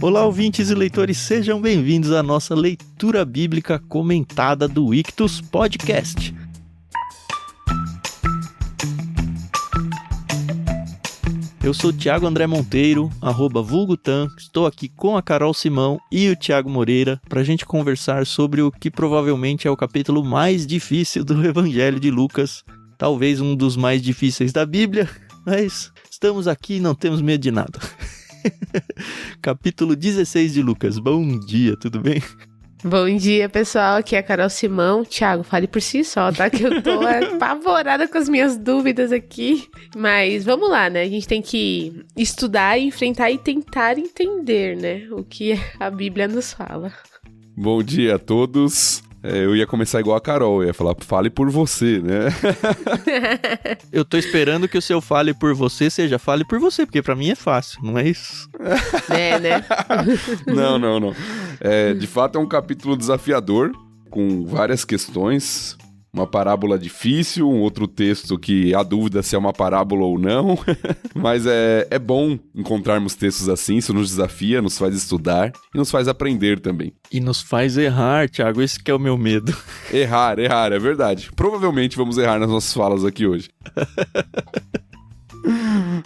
Olá, ouvintes e leitores, sejam bem-vindos à nossa leitura bíblica comentada do Ictus Podcast. Eu sou o Thiago André Monteiro, @vulgutan, estou aqui com a Carol Simão e o Thiago Moreira para a gente conversar sobre o que provavelmente é o capítulo mais difícil do Evangelho de Lucas, talvez um dos mais difíceis da Bíblia, mas estamos aqui e não temos medo de nada. Capítulo 16 de Lucas. Bom dia, tudo bem? Bom dia, pessoal. Aqui é a Carol Simão. Thiago, fale por si só, tá? Que eu tô apavorada com as minhas dúvidas aqui. Mas vamos lá, né? A gente tem que estudar, enfrentar e tentar entender, né? O que a Bíblia nos fala. Bom dia a todos. Eu ia começar igual a Carol, eu ia falar, fale por você, né? Eu tô esperando que o seu fale por você seja fale por você, porque pra mim é fácil, não é isso? É, né? Não. De fato é um capítulo desafiador, com várias questões. Uma parábola difícil, um outro texto que há dúvida se é uma parábola ou não. Mas é bom encontrarmos textos assim, isso nos desafia, nos faz estudar e nos faz aprender também. E nos faz errar, Thiago, esse que é o meu medo. Errar, é verdade. Provavelmente vamos errar nas nossas falas aqui hoje.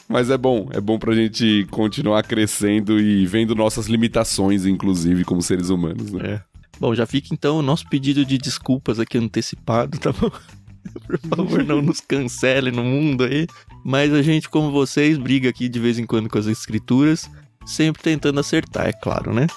Mas é bom pra gente continuar crescendo e vendo nossas limitações, inclusive, como seres humanos, né? É. Bom, já fica então o nosso pedido de desculpas aqui antecipado, tá bom? Por favor, não nos cancele no mundo aí. Mas a gente, como vocês, briga aqui de vez em quando com as escrituras, sempre tentando acertar, é claro, né?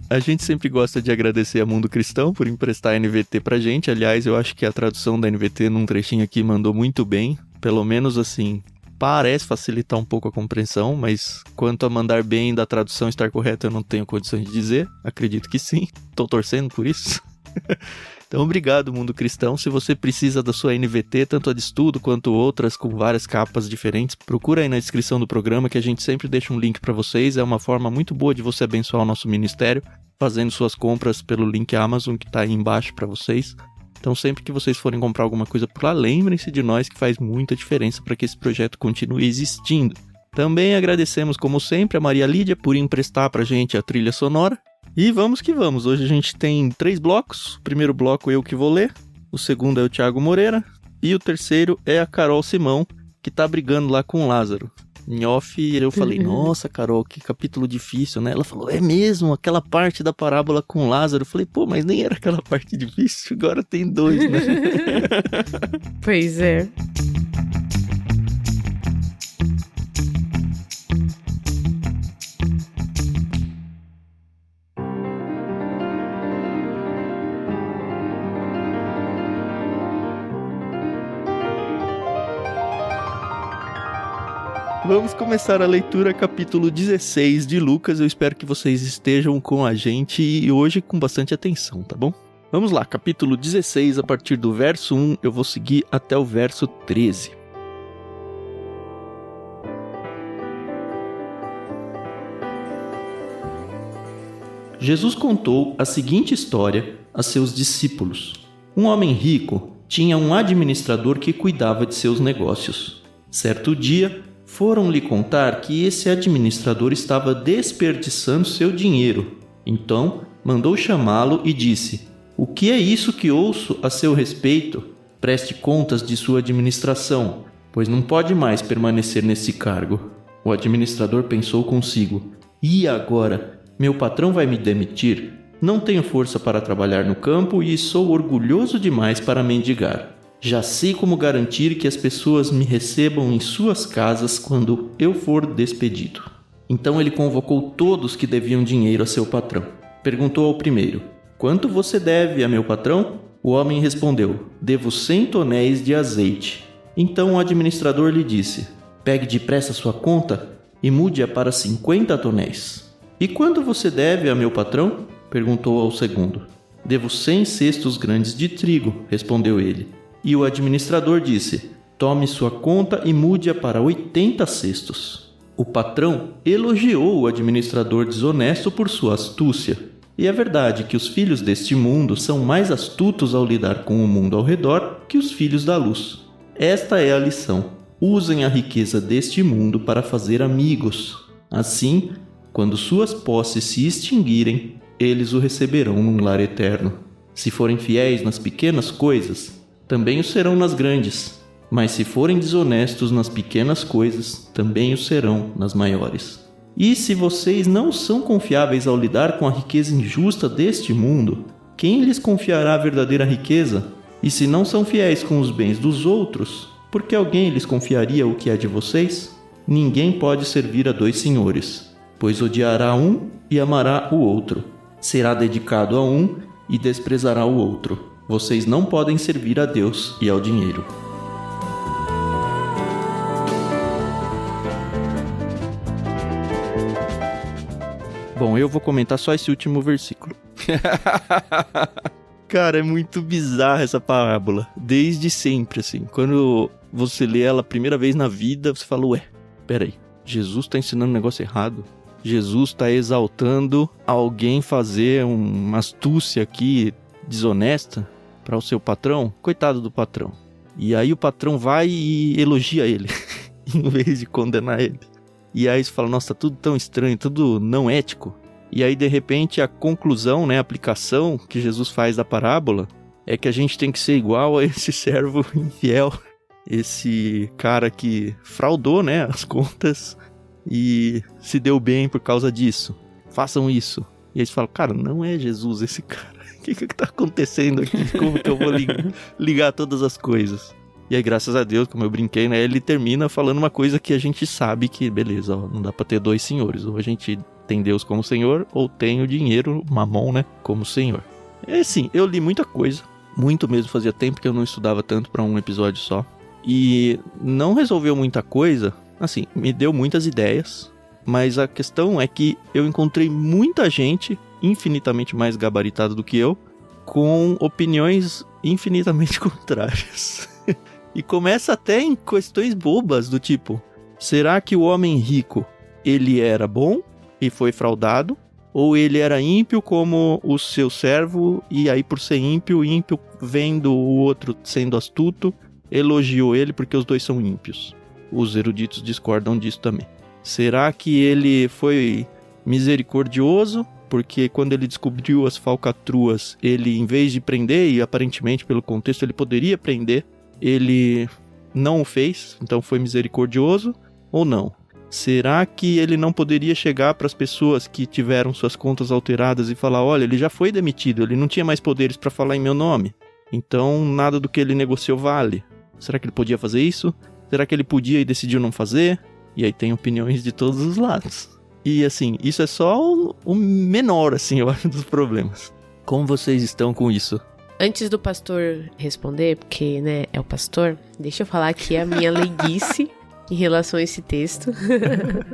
A gente sempre gosta de agradecer a Mundo Cristão por emprestar a NVT pra gente. Aliás, eu acho que a tradução da NVT num trechinho aqui mandou muito bem. Pelo menos assim, parece facilitar um pouco a compreensão, mas quanto a mandar bem da tradução estar correta eu não tenho condições de dizer. Acredito que sim. Tô torcendo por isso. Então, obrigado, Mundo Cristão. Se você precisa da sua NVT, tanto a de estudo quanto outras com várias capas diferentes, procura aí na descrição do programa que a gente sempre deixa um link para vocês. É uma forma muito boa de você abençoar o nosso ministério, fazendo suas compras pelo link Amazon que tá aí embaixo para vocês. Então, sempre que vocês forem comprar alguma coisa por lá, lembrem-se de nós que faz muita diferença para que esse projeto continue existindo. Também agradecemos, como sempre, a Maria Lídia por emprestar pra gente a trilha sonora. E vamos que vamos. Hoje a gente tem 3 blocos. O primeiro bloco eu que vou ler. O segundo é o Thiago Moreira. E o terceiro é a Carol Simão, que tá brigando lá com o Lázaro. Em off, eu falei, nossa, Carol, que capítulo difícil, né? Ela falou, é mesmo, aquela parte da parábola com Lázaro. Eu falei, pô, mas nem era aquela parte difícil, agora tem 2, né? Pois é. Vamos começar a leitura, capítulo 16 de Lucas. Eu espero que vocês estejam com a gente e hoje com bastante atenção, tá bom? Vamos lá, capítulo 16, a partir do verso 1, eu vou seguir até o verso 13. Jesus contou a seguinte história a seus discípulos. Um homem rico tinha um administrador que cuidava de seus negócios. Certo dia, foram lhe contar que esse administrador estava desperdiçando seu dinheiro. Então, mandou chamá-lo e disse: "O que é isso que ouço a seu respeito? Preste contas de sua administração, pois não pode mais permanecer nesse cargo." O administrador pensou consigo: "E agora? Meu patrão vai me demitir? Não tenho força para trabalhar no campo e sou orgulhoso demais para mendigar. Já sei como garantir que as pessoas me recebam em suas casas quando eu for despedido." Então ele convocou todos que deviam dinheiro a seu patrão. Perguntou ao primeiro: "Quanto você deve a meu patrão?" O homem respondeu: "Devo 100 tonéis de azeite." Então o administrador lhe disse: "Pegue depressa sua conta e mude-a para 50 tonéis." "E quanto você deve a meu patrão?" perguntou ao segundo. "Devo 100 cestos grandes de trigo," respondeu ele. E o administrador disse: "Tome sua conta e mude-a para 80 cestos." O patrão elogiou o administrador desonesto por sua astúcia. E é verdade que os filhos deste mundo são mais astutos ao lidar com o mundo ao redor que os filhos da luz. Esta é a lição. Usem a riqueza deste mundo para fazer amigos. Assim, quando suas posses se extinguirem, eles o receberão num lar eterno. Se forem fiéis nas pequenas coisas, também o serão nas grandes. Mas se forem desonestos nas pequenas coisas, também o serão nas maiores. E se vocês não são confiáveis ao lidar com a riqueza injusta deste mundo, quem lhes confiará a verdadeira riqueza? E se não são fiéis com os bens dos outros, por que alguém lhes confiaria o que é de vocês? Ninguém pode servir a 2 senhores, pois odiará um e amará o outro. Será dedicado a um e desprezará o outro. Vocês não podem servir a Deus e ao dinheiro. Bom, eu vou comentar só esse último versículo. Cara, é muito bizarra essa parábola. Desde sempre, assim. Quando você lê ela a primeira vez na vida, você fala, ué, peraí, Jesus está ensinando um negócio errado? Jesus está exaltando alguém fazer uma astúcia aqui desonesta para o seu patrão? Coitado do patrão. E aí o patrão vai e elogia ele, em vez de condenar ele. E aí você fala, nossa, tudo tão estranho, tudo não ético. E aí, de repente, a conclusão, né, a aplicação que Jesus faz da parábola é que a gente tem que ser igual a esse servo infiel, esse cara que fraudou, né, as contas e se deu bem por causa disso. Façam isso. E aí você fala, cara, não é Jesus esse cara. O que tá acontecendo aqui? Como que eu vou ligar todas as coisas? E aí, graças a Deus, como eu brinquei, né, ele termina falando uma coisa que a gente sabe que, beleza, ó, não dá pra ter 2 senhores. Ou a gente tem Deus como senhor, ou tem o dinheiro, mamon, né, como senhor. É assim, eu li muita coisa, muito mesmo, fazia tempo que eu não estudava tanto pra um episódio só. E não resolveu muita coisa, assim, me deu muitas ideias, mas a questão é que eu encontrei muita gente, infinitamente mais gabaritada do que eu, com opiniões infinitamente contrárias. E começa até em questões bobas, do tipo, será que o homem rico, ele era bom e foi fraudado? Ou ele era ímpio como o seu servo, e aí por ser ímpio, vendo o outro sendo astuto, elogiou ele porque os dois são ímpios? Os eruditos discordam disso também. Será que ele foi misericordioso? Porque quando ele descobriu as falcatruas, ele, em vez de prender, e aparentemente pelo contexto ele poderia prender, ele não o fez, então foi misericordioso ou não? Será que ele não poderia chegar para as pessoas que tiveram suas contas alteradas e falar, olha, ele já foi demitido, ele não tinha mais poderes para falar em meu nome, então nada do que ele negociou vale? Será que ele podia fazer isso? Será que ele podia e decidiu não fazer? E aí tem opiniões de todos os lados. E assim, isso é só o menor, assim, eu acho, dos problemas. Como vocês estão com isso? Antes do pastor responder, porque, né, é o pastor, deixa eu falar aqui a minha leiguice em relação a esse texto.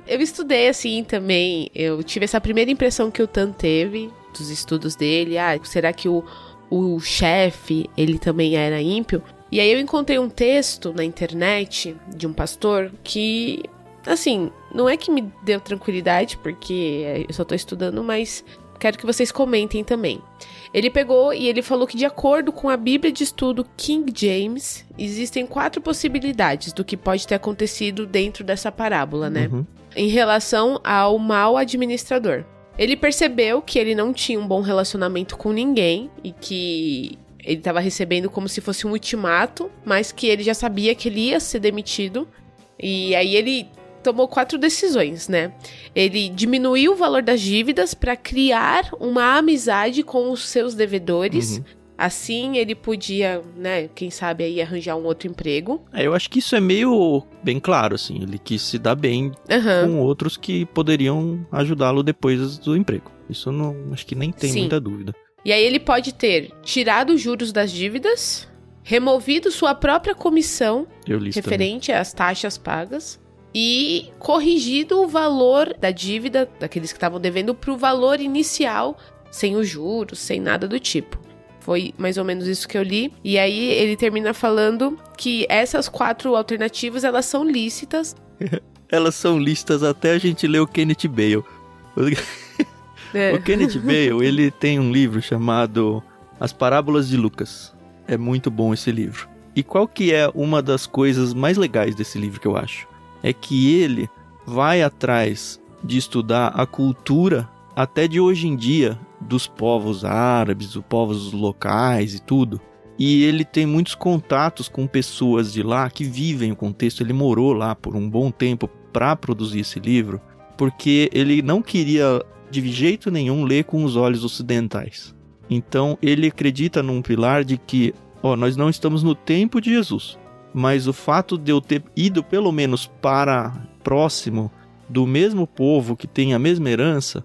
Eu estudei, assim, também, eu tive essa primeira impressão que o Tan teve dos estudos dele. Será que o chefe, ele também era ímpio? E aí eu encontrei um texto na internet de um pastor que, assim, não é que me deu tranquilidade, porque eu só tô estudando, mas quero que vocês comentem também. Ele pegou e ele falou que, de acordo com a Bíblia de Estudo King James, existem 4 possibilidades do que pode ter acontecido dentro dessa parábola, né? Em relação ao mau administrador. Ele percebeu que ele não tinha um bom relacionamento com ninguém e que ele estava recebendo como se fosse um ultimato, mas que ele já sabia que ele ia ser demitido. E aí ele tomou 4 decisões, né? Ele diminuiu o valor das dívidas para criar uma amizade com os seus devedores. Assim ele podia, né, quem sabe aí arranjar um outro emprego. Eu acho que isso é meio bem claro, assim. Ele quis se dar bem com outros que poderiam ajudá-lo depois do emprego. Isso não, acho que nem tem muita dúvida. E aí ele pode ter tirado os juros das dívidas, removido sua própria comissão referente às taxas pagas, e corrigido o valor da dívida daqueles que estavam devendo para o valor inicial, sem os juros, sem nada do tipo. Foi mais ou menos isso que eu li. E aí ele termina falando que essas 4 alternativas, elas são lícitas. Elas são lícitas até a gente ler o Kenneth Bale. O Kenneth Bale, ele tem um livro chamado As Parábolas de Lucas. É muito bom esse livro. E qual que é uma das coisas mais legais desse livro que eu acho? É que ele vai atrás de estudar a cultura até de hoje em dia dos povos árabes, dos povos locais e tudo. E ele tem muitos contatos com pessoas de lá que vivem o contexto. Ele morou lá por um bom tempo para produzir esse livro, porque ele não queria de jeito nenhum ler com os olhos ocidentais. Então ele acredita num pilar de que nós não estamos no tempo de Jesus, mas o fato de eu ter ido pelo menos para próximo do mesmo povo que tem a mesma herança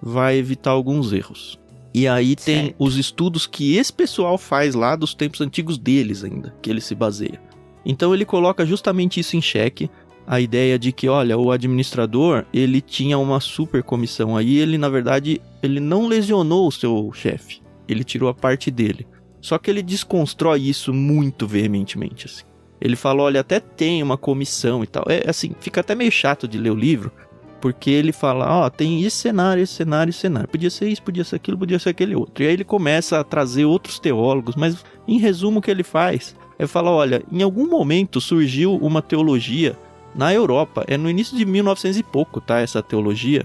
vai evitar alguns erros. E aí tem os estudos que esse pessoal faz lá dos tempos antigos deles ainda, que ele se baseia. Então ele coloca justamente isso em xeque, a ideia de que, olha, o administrador, ele tinha uma super comissão aí, ele na verdade, ele não lesionou o seu chefe, ele tirou a parte dele. Só que ele desconstrói isso muito veementemente, assim. Ele fala, olha, até tem uma comissão e tal. Assim, fica até meio chato de ler o livro, porque ele fala, tem esse cenário, esse cenário, esse cenário. Podia ser isso, podia ser aquilo, podia ser aquele outro. E aí ele começa a trazer outros teólogos, mas em resumo o que ele faz é falar, olha, em algum momento surgiu uma teologia na Europa, no início de 1900 e pouco, tá, essa teologia,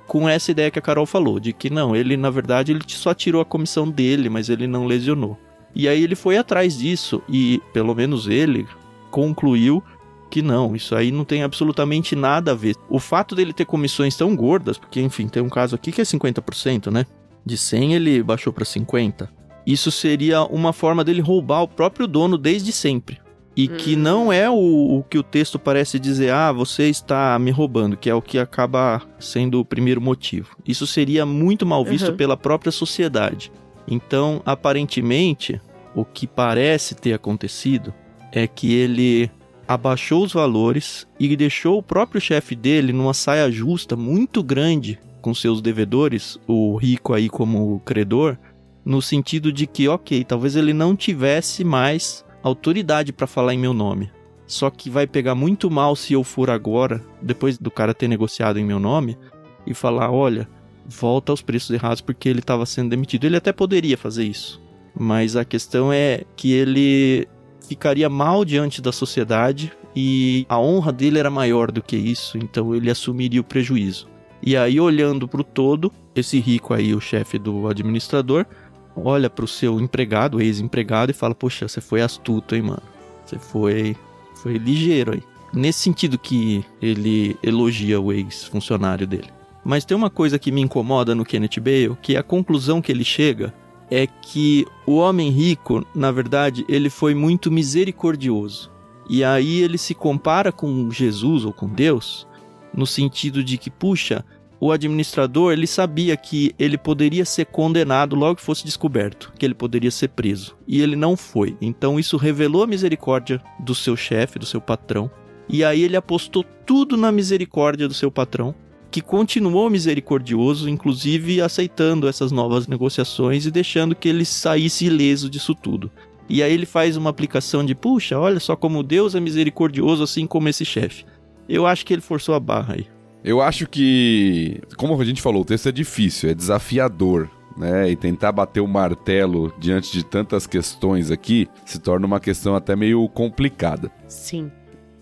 com essa ideia que a Carol falou, de que não, ele na verdade ele só tirou a comissão dele, mas ele não lesionou. E aí ele foi atrás disso e, pelo menos ele, concluiu que não, isso aí não tem absolutamente nada a ver. O fato dele ter comissões tão gordas, porque enfim, tem um caso aqui que é 50%, né? De 100 ele baixou para 50. Isso seria uma forma dele roubar o próprio dono desde sempre. E que não é o que o texto parece dizer, você está me roubando, que é o que acaba sendo o primeiro motivo. Isso seria muito mal visto pela própria sociedade. Então, aparentemente, o que parece ter acontecido é que ele abaixou os valores e deixou o próprio chefe dele numa saia justa muito grande com seus devedores, o rico aí como credor, no sentido de que, talvez ele não tivesse mais autoridade para falar em meu nome. Só que vai pegar muito mal se eu for agora, depois do cara ter negociado em meu nome, e falar, olha, volta aos preços errados porque ele estava sendo demitido. Ele até poderia fazer isso, mas a questão é que ele ficaria mal diante da sociedade e a honra dele era maior do que isso, então ele assumiria o prejuízo. E aí, olhando para o todo, esse rico aí, o chefe do administrador, olha para o seu empregado, ex-empregado, e fala, poxa, você foi astuto, hein, mano? Você foi ligeiro aí. Nesse sentido que ele elogia o ex-funcionário dele. Mas tem uma coisa que me incomoda no Kenneth Bale, que a conclusão que ele chega é que o homem rico, na verdade, ele foi muito misericordioso. E aí ele se compara com Jesus ou com Deus, no sentido de que, puxa, o administrador, ele sabia que ele poderia ser condenado logo que fosse descoberto, que ele poderia ser preso. E ele não foi. Então isso revelou a misericórdia do seu chefe, do seu patrão. E aí ele apostou tudo na misericórdia do seu patrão, que continuou misericordioso, inclusive aceitando essas novas negociações e deixando que ele saísse ileso disso tudo. E aí ele faz uma aplicação de, puxa, olha só como Deus é misericordioso assim como esse chefe. Eu acho que ele forçou a barra aí. Eu acho que, como a gente falou, o texto é difícil, é desafiador, né? E tentar bater o martelo diante de tantas questões aqui se torna uma questão até meio complicada. Sim.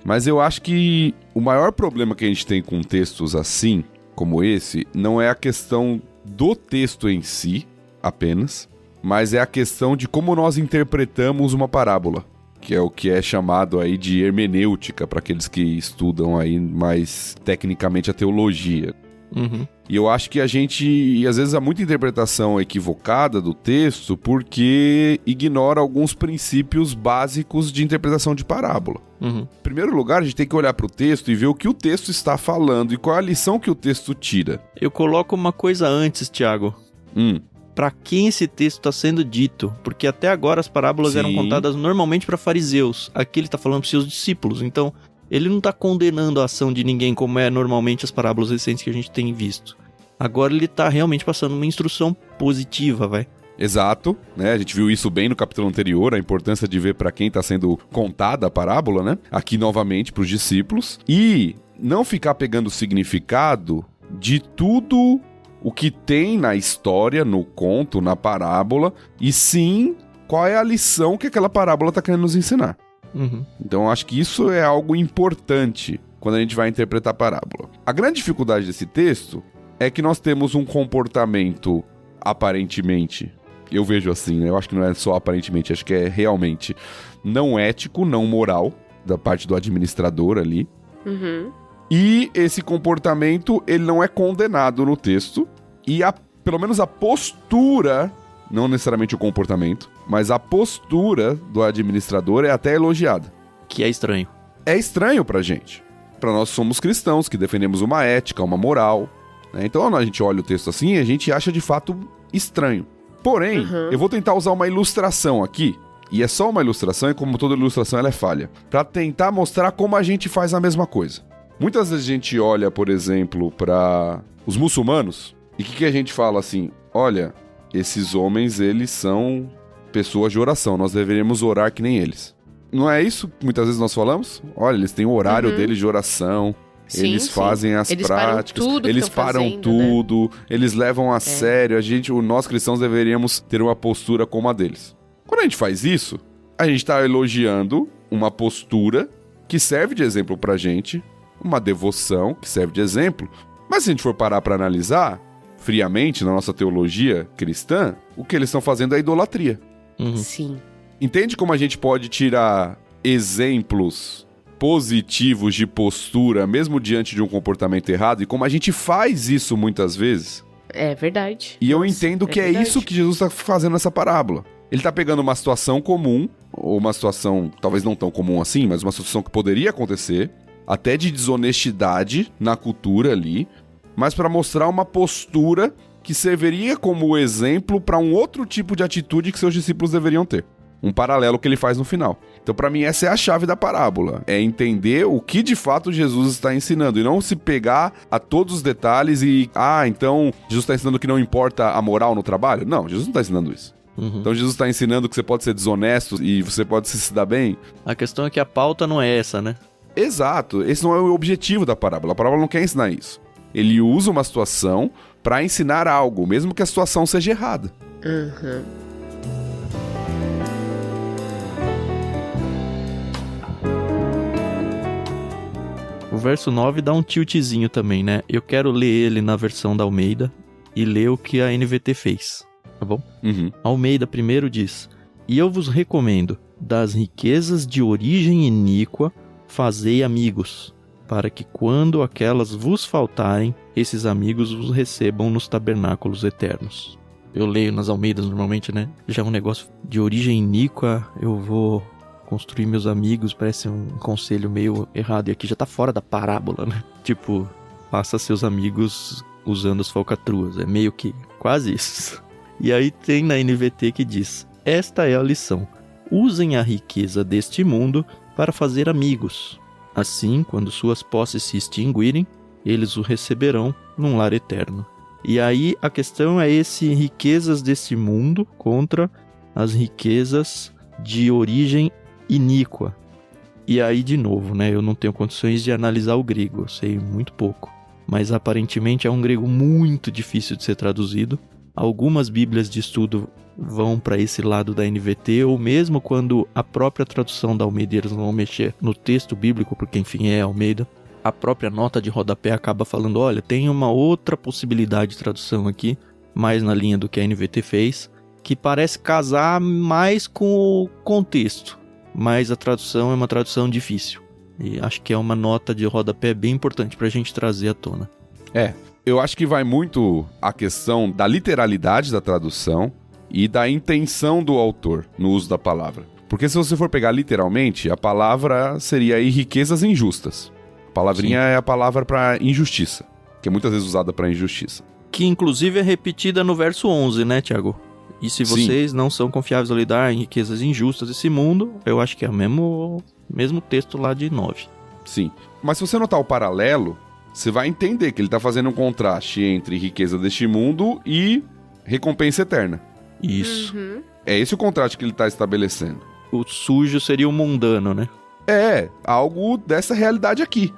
Mas eu acho que o maior problema que a gente tem com textos assim, como esse, não é a questão do texto em si, apenas, mas é a questão de como nós interpretamos uma parábola, que é o que é chamado aí de hermenêutica, para aqueles que estudam aí mais tecnicamente a teologia. E eu acho que a gente, às vezes, há muita interpretação equivocada do texto porque ignora alguns princípios básicos de interpretação de parábola. Em primeiro lugar, a gente tem que olhar para o texto e ver o que o texto está falando e qual é a lição que o texto tira. Eu coloco uma coisa antes, Tiago. Para quem esse texto está sendo dito? Porque até agora as parábolas eram contadas normalmente para fariseus. Aqui ele está falando para seus discípulos. Então, ele não está condenando a ação de ninguém como é normalmente as parábolas recentes que a gente tem visto. Agora ele está realmente passando uma instrução positiva, vai. Exato, né? A gente viu isso bem no capítulo anterior, a importância de ver para quem está sendo contada a parábola, né? Aqui novamente para os discípulos. E não ficar pegando o significado de tudo o que tem na história, no conto, na parábola, e sim qual é a lição que aquela parábola está querendo nos ensinar. Uhum. Então eu acho que isso é algo importante quando a gente vai interpretar a parábola. A grande dificuldade desse texto é que nós temos um comportamento aparentemente, eu vejo assim, né? Eu acho que não é só aparentemente, acho que é realmente não ético, não moral, da parte do administrador ali. Uhum. E esse comportamento, ele não é condenado no texto, e pelo menos a postura, não necessariamente o comportamento, mas a postura do administrador é até elogiada. Que é estranho. É estranho pra gente. Pra nós somos cristãos, que defendemos uma ética, uma moral, né? Então, quando a gente olha o texto assim, a gente acha de fato estranho. Porém, eu vou tentar usar uma ilustração aqui, e é só uma ilustração, e como toda ilustração ela é falha, pra tentar mostrar como a gente faz a mesma coisa. Muitas vezes a gente olha, por exemplo, para os muçulmanos, e o que a gente fala assim? Olha, esses homens, eles são pessoas de oração, nós deveríamos orar que nem eles. Não é isso que muitas vezes nós falamos? Olha, eles têm o horário deles de oração, Sim, eles fazem as eles práticas, param tudo eles que tão param fazendo, tudo, eles levam a sério, nós cristãos deveríamos ter uma postura como a deles. Quando a gente faz isso, a gente está elogiando uma postura que serve de exemplo pra gente, uma devoção que serve de exemplo, mas se a gente for parar para analisar, friamente, na nossa teologia cristã, o que eles estão fazendo é idolatria. Uhum. Sim. Entende como a gente pode tirar exemplos positivos de postura, mesmo diante de um comportamento errado, e como a gente faz isso muitas vezes? É verdade. E eu entendo que é verdade. isso que Jesus está fazendo nessa parábola. Ele está pegando uma situação comum, ou uma situação talvez não tão comum assim, mas uma situação que poderia acontecer, até de desonestidade na cultura ali, mas para mostrar uma postura que serviria como exemplo para um outro tipo de atitude que seus discípulos deveriam ter. Um paralelo que ele faz no final. Então, para mim, essa é a chave da parábola. É entender o que de fato Jesus está ensinando. E não se pegar a todos os detalhes e... então Jesus está ensinando que não importa a moral no trabalho? Não, Jesus não está ensinando isso. Uhum. Então Jesus está ensinando que você pode ser desonesto e você pode se dar bem? A questão é que a pauta não é essa, né? Exato. Esse não é o objetivo da parábola. A parábola não quer ensinar isso. Ele usa uma situação para ensinar algo, mesmo que a situação seja errada. Uhum. O verso 9 dá um tiltzinho também, né? Eu quero ler ele na versão da Almeida e ler o que a NVT fez, tá bom? Uhum. Almeida primeiro diz: E eu vos recomendo, das riquezas de origem iníqua, fazei amigos, para que quando aquelas vos faltarem, esses amigos vos recebam nos tabernáculos eternos. Eu leio nas Almeidas normalmente, né? Já é um negócio de origem iníqua, eu vou construir meus amigos, parece um conselho meio errado. E aqui já tá fora da parábola, né? Tipo, faça seus amigos usando as falcatruas. É meio que quase isso. E aí tem na NVT que diz: esta é a lição. Usem a riqueza deste mundo para fazer amigos. Assim, quando suas posses se extinguirem, eles o receberão num lar eterno. E aí a questão é esse riquezas deste mundo contra as riquezas de origem iníqua. E aí, de novo, né? Eu não tenho condições de analisar o grego, eu sei muito pouco. Mas aparentemente é um grego muito difícil de ser traduzido. Algumas bíblias de estudo vão para esse lado da NVT, ou mesmo quando a própria tradução da Almeida eles vão mexer no texto bíblico, porque enfim é Almeida, a própria nota de rodapé acaba falando: olha, tem uma outra possibilidade de tradução aqui, mais na linha do que a NVT fez, que parece casar mais com o contexto, mas a tradução é uma tradução difícil. E acho que é uma nota de rodapé bem importante para a gente trazer à tona. Eu acho que vai muito a questão da literalidade da tradução e da intenção do autor no uso da palavra. Porque se você for pegar literalmente, a palavra seria aí riquezas injustas. A palavrinha é a palavra para injustiça, que é muitas vezes usada para injustiça. Que inclusive é repetida no verso 11, né, Tiago? E se vocês não são confiáveis ao lidar em riquezas injustas desse mundo, eu acho que é o mesmo texto lá de 9. Sim. Mas se você notar o paralelo, você vai entender que ele está fazendo um contraste entre riqueza deste mundo e recompensa eterna. Isso. Uhum. É esse o contraste que ele está estabelecendo. O sujo seria o mundano, né? É, algo dessa realidade aqui.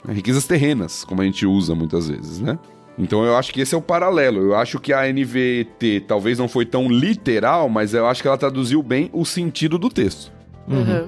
Riquezas terrenas, como a gente usa muitas vezes, né? Então eu acho que esse é o paralelo. Eu acho que a NVT talvez não foi tão literal, mas eu acho que ela traduziu bem o sentido do texto. Uhum.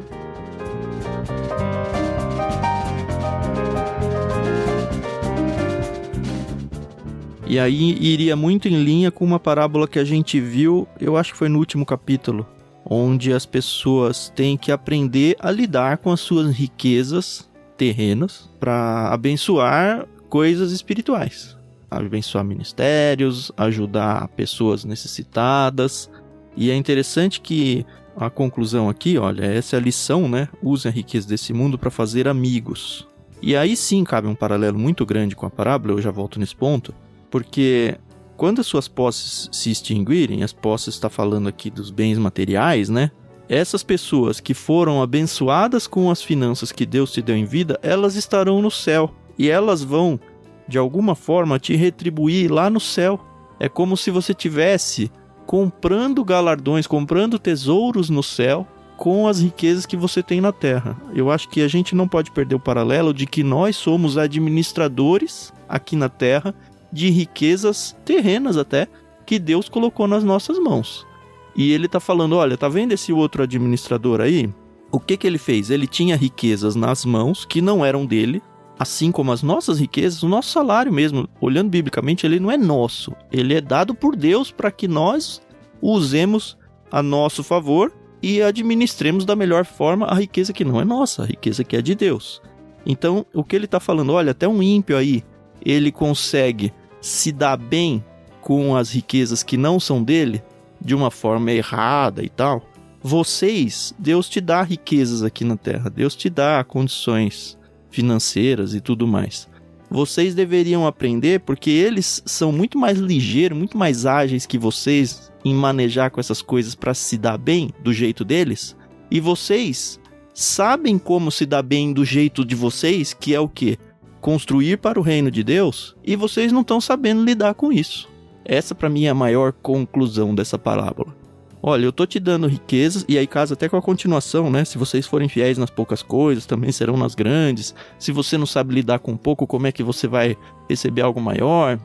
E aí iria muito em linha com uma parábola que a gente viu, eu acho que foi no último capítulo, onde as pessoas têm que aprender a lidar com as suas riquezas terrenas para abençoar coisas espirituais. Abençoar ministérios, ajudar pessoas necessitadas. E é interessante que a conclusão aqui, olha, essa é a lição, né? Use a riqueza desse mundo para fazer amigos. E aí sim cabe um paralelo muito grande com a parábola, eu já volto nesse ponto, porque quando as suas posses se extinguirem, as posses está falando aqui dos bens materiais, né? Essas pessoas que foram abençoadas com as finanças que Deus te deu em vida, elas estarão no céu. E elas vão, de alguma forma, te retribuir lá no céu. É como se você tivesse comprando galardões, comprando tesouros no céu com as riquezas que você tem na terra. Eu acho que a gente não pode perder o paralelo de que nós somos administradores aqui na terra de riquezas terrenas até, que Deus colocou nas nossas mãos. E ele tá falando, olha, tá vendo esse outro administrador aí? O que ele fez? Ele tinha riquezas nas mãos que não eram dele, assim como as nossas riquezas, o nosso salário mesmo, olhando biblicamente, ele não é nosso. Ele é dado por Deus para que nós o usemos a nosso favor e administremos da melhor forma a riqueza que não é nossa, a riqueza que é de Deus. Então, o que ele tá falando, olha, até um ímpio aí, ele consegue se dar bem com as riquezas que não são dele, de uma forma errada e tal. Vocês, Deus te dá riquezas aqui na terra, Deus te dá condições financeiras e tudo mais. Vocês deveriam aprender, porque eles são muito mais ligeiros, muito mais ágeis que vocês em manejar com essas coisas para se dar bem do jeito deles. E vocês sabem como se dar bem do jeito de vocês, que é o quê? Construir para o reino de Deus, e vocês não estão sabendo lidar com isso. Essa para mim é a maior conclusão dessa parábola. Olha, eu tô te dando riquezas, e aí casa até com a continuação, né? Se vocês forem fiéis nas poucas coisas, também serão nas grandes. Se você não sabe lidar com pouco, como é que você vai receber algo maior?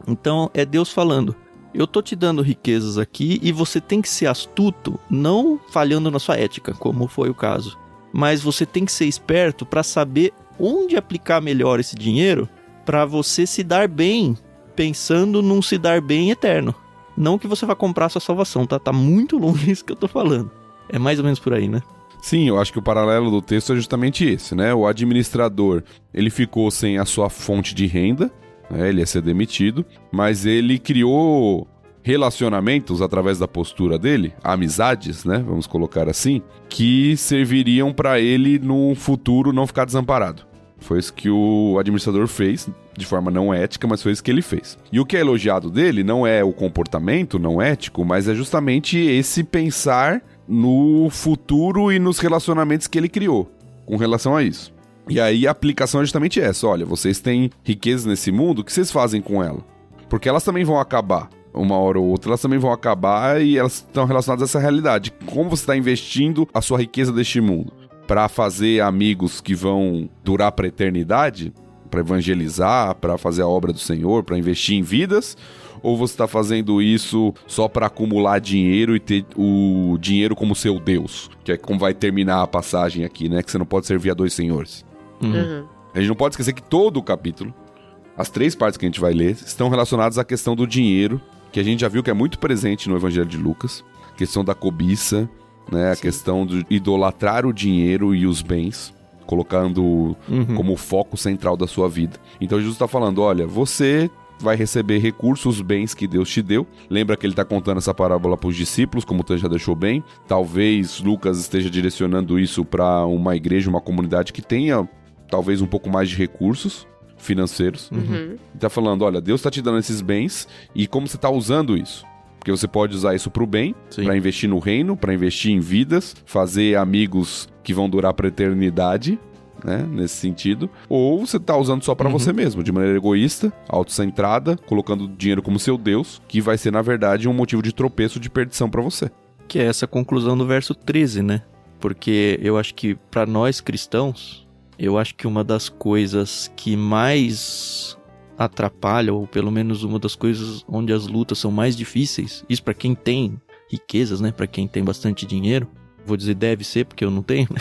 Então é Deus falando, eu tô te dando riquezas aqui, e você tem que ser astuto, não falhando na sua ética, como foi o caso. Mas você tem que ser esperto para saber onde aplicar melhor esse dinheiro para você se dar bem, pensando num se dar bem eterno. Não que você vá comprar sua salvação, tá? Tá muito longe disso que eu tô falando. É mais ou menos por aí, né? Sim, eu acho que o paralelo do texto é justamente esse, né? O administrador, ele ficou sem a sua fonte de renda, né? Ele ia ser demitido, mas ele criou relacionamentos através da postura dele, amizades, né? Vamos colocar assim, que serviriam para ele no futuro não ficar desamparado. Foi isso que o administrador fez, de forma não ética, mas foi isso que ele fez. E o que é elogiado dele não é o comportamento não ético, mas é justamente esse pensar no futuro e nos relacionamentos que ele criou com relação a isso. E aí a aplicação é justamente essa, olha, vocês têm riquezas nesse mundo, o que vocês fazem com ela? Porque elas também vão acabar. Uma hora ou outra, elas também vão acabar e elas estão relacionadas a essa realidade. Como você está investindo a sua riqueza deste mundo? Para fazer amigos que vão durar para a eternidade? Para evangelizar? Para fazer a obra do Senhor? Para investir em vidas? Ou você está fazendo isso só para acumular dinheiro e ter o dinheiro como seu Deus? Que é como vai terminar a passagem aqui, né? Que você não pode servir a dois senhores. A gente não pode esquecer que todo o capítulo, as 3 partes que a gente vai ler, estão relacionadas à questão do dinheiro, que a gente já viu que é muito presente no Evangelho de Lucas, a questão da cobiça, né? A questão de idolatrar o dinheiro e os bens, colocando como o foco central da sua vida. Então Jesus está falando, olha, você vai receber recursos, os bens que Deus te deu. Lembra que ele está contando essa parábola para os discípulos, como o Tan já deixou bem. Talvez Lucas esteja direcionando isso para uma igreja, uma comunidade que tenha talvez um pouco mais de recursos financeiros. Tá falando, olha, Deus tá te dando esses bens e como você tá usando isso. Porque você pode usar isso pro bem, para investir no reino, para investir em vidas, fazer amigos que vão durar pra eternidade, né, nesse sentido. Ou você tá usando só pra você mesmo, de maneira egoísta, autocentrada, colocando dinheiro como seu Deus, que vai ser, na verdade, um motivo de tropeço, de perdição pra você. Que é essa conclusão do verso 13, né? Porque eu acho que pra nós cristãos, eu acho que uma das coisas que mais atrapalha, ou pelo menos uma das coisas onde as lutas são mais difíceis, isso para quem tem riquezas, né? Para quem tem bastante dinheiro, vou dizer deve ser, porque eu não tenho, né?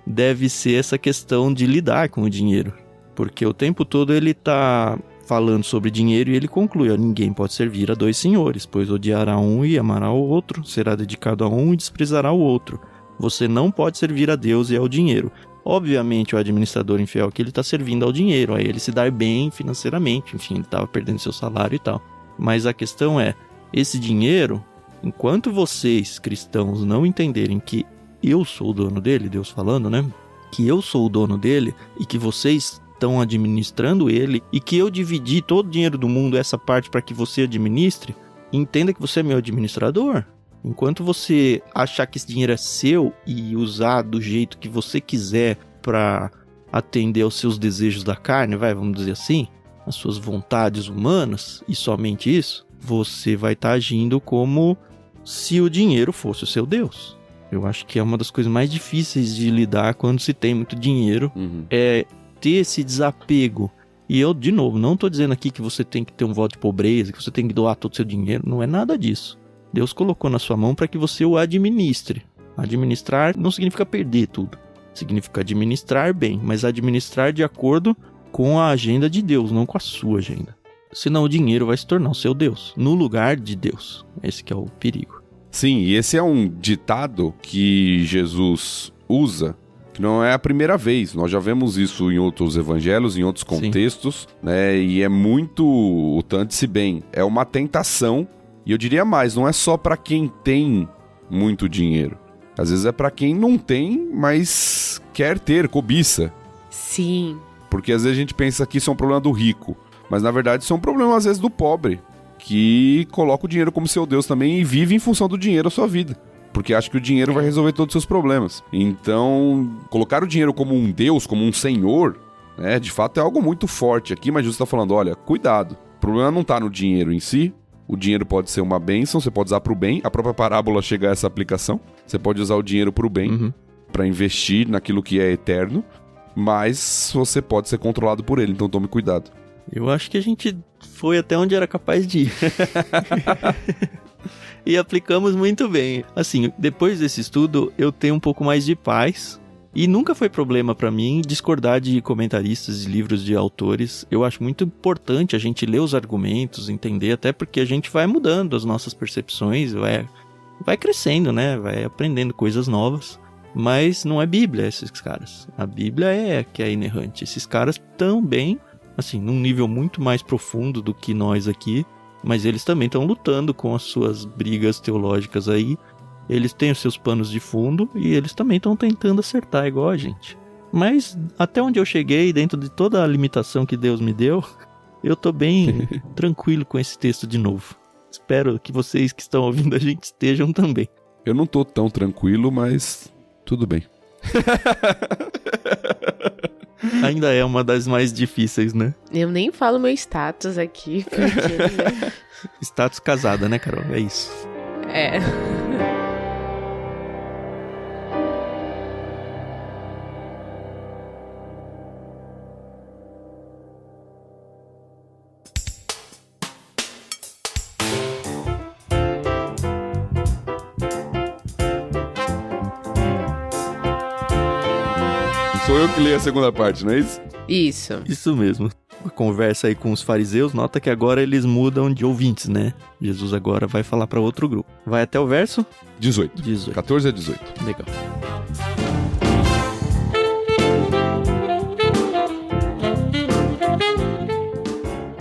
Deve ser essa questão de lidar com o dinheiro, porque o tempo todo ele tá falando sobre dinheiro e ele conclui, ó, ninguém pode servir a 2 senhores, pois odiará um e amará o outro, será dedicado a um e desprezará o outro. Você não pode servir a Deus e ao dinheiro. Obviamente o administrador infiel aqui, ele está servindo ao dinheiro, a ele se dar bem financeiramente, enfim, ele estava perdendo seu salário e tal. Mas a questão é, esse dinheiro, enquanto vocês cristãos não entenderem que eu sou o dono dele, Deus falando, né? Que eu sou o dono dele e que vocês estão administrando ele e que eu dividi todo o dinheiro do mundo, essa parte para que você administre, entenda que você é meu administrador. Enquanto você achar que esse dinheiro é seu e usar do jeito que você quiser para atender aos seus desejos da carne, vamos dizer assim, as suas vontades humanas e somente isso, você vai estar agindo como se o dinheiro fosse o seu Deus. Eu acho que é uma das coisas mais difíceis de lidar quando se tem muito dinheiro, é ter esse desapego. E eu, de novo, não estou dizendo aqui que você tem que ter um voto de pobreza, que você tem que doar todo o seu dinheiro, não é nada disso. Deus colocou na sua mão para que você o administre. Administrar não significa perder tudo. Significa administrar bem, mas administrar de acordo com a agenda de Deus, não com a sua agenda. Senão o dinheiro vai se tornar o seu Deus, no lugar de Deus. Esse que é o perigo. Sim, e esse é um ditado que Jesus usa, que não é a primeira vez. Nós já vemos isso em outros evangelhos, em outros contextos, né? E é muito o tanto-se bem. É uma tentação. E eu diria mais, não é só para quem tem muito dinheiro. Às vezes é para quem não tem, mas quer ter, cobiça. Sim. Porque às vezes a gente pensa que isso é um problema do rico. Mas na verdade isso é um problema às vezes do pobre, que coloca o dinheiro como seu Deus também e vive em função do dinheiro a sua vida. Porque acha que o dinheiro vai resolver todos os seus problemas. Então, colocar o dinheiro como um Deus, como um senhor, né, de fato é algo muito forte aqui, mas Jesus está falando, olha, cuidado. O problema não está no dinheiro em si. O dinheiro pode ser uma bênção, você pode usar para o bem. A própria parábola chega a essa aplicação. Você pode usar o dinheiro para o bem, para investir naquilo que é eterno, mas você pode ser controlado por ele, então tome cuidado. Eu acho que a gente foi até onde era capaz de ir. E aplicamos muito bem. Assim, depois desse estudo, eu tenho um pouco mais de paz. E nunca foi problema pra mim discordar de comentaristas de livros de autores. Eu acho muito importante a gente ler os argumentos, entender, até porque a gente vai mudando as nossas percepções, vai crescendo, né? Vai aprendendo coisas novas. Mas não é Bíblia esses caras. A Bíblia é que é inerrante. Esses caras também, assim, num nível muito mais profundo do que nós aqui, mas eles também estão lutando com as suas brigas teológicas aí. Eles têm os seus panos de fundo e eles também estão tentando acertar igual a gente. Mas até onde eu cheguei, dentro de toda a limitação que Deus me deu, eu tô bem tranquilo com esse texto de novo. Espero que vocês que estão ouvindo a gente estejam também. Eu não tô tão tranquilo, mas tudo bem. Ainda é uma das mais difíceis, né? Eu nem falo meu status aqui, porque... Status casada, né, Carol? É isso. É... Sou eu que leio a segunda parte, não é isso? Isso. Isso mesmo. A conversa aí com os fariseus, nota que agora eles mudam de ouvintes, né? Jesus agora vai falar para outro grupo. Vai até o verso? 18. 14 a 18. Legal.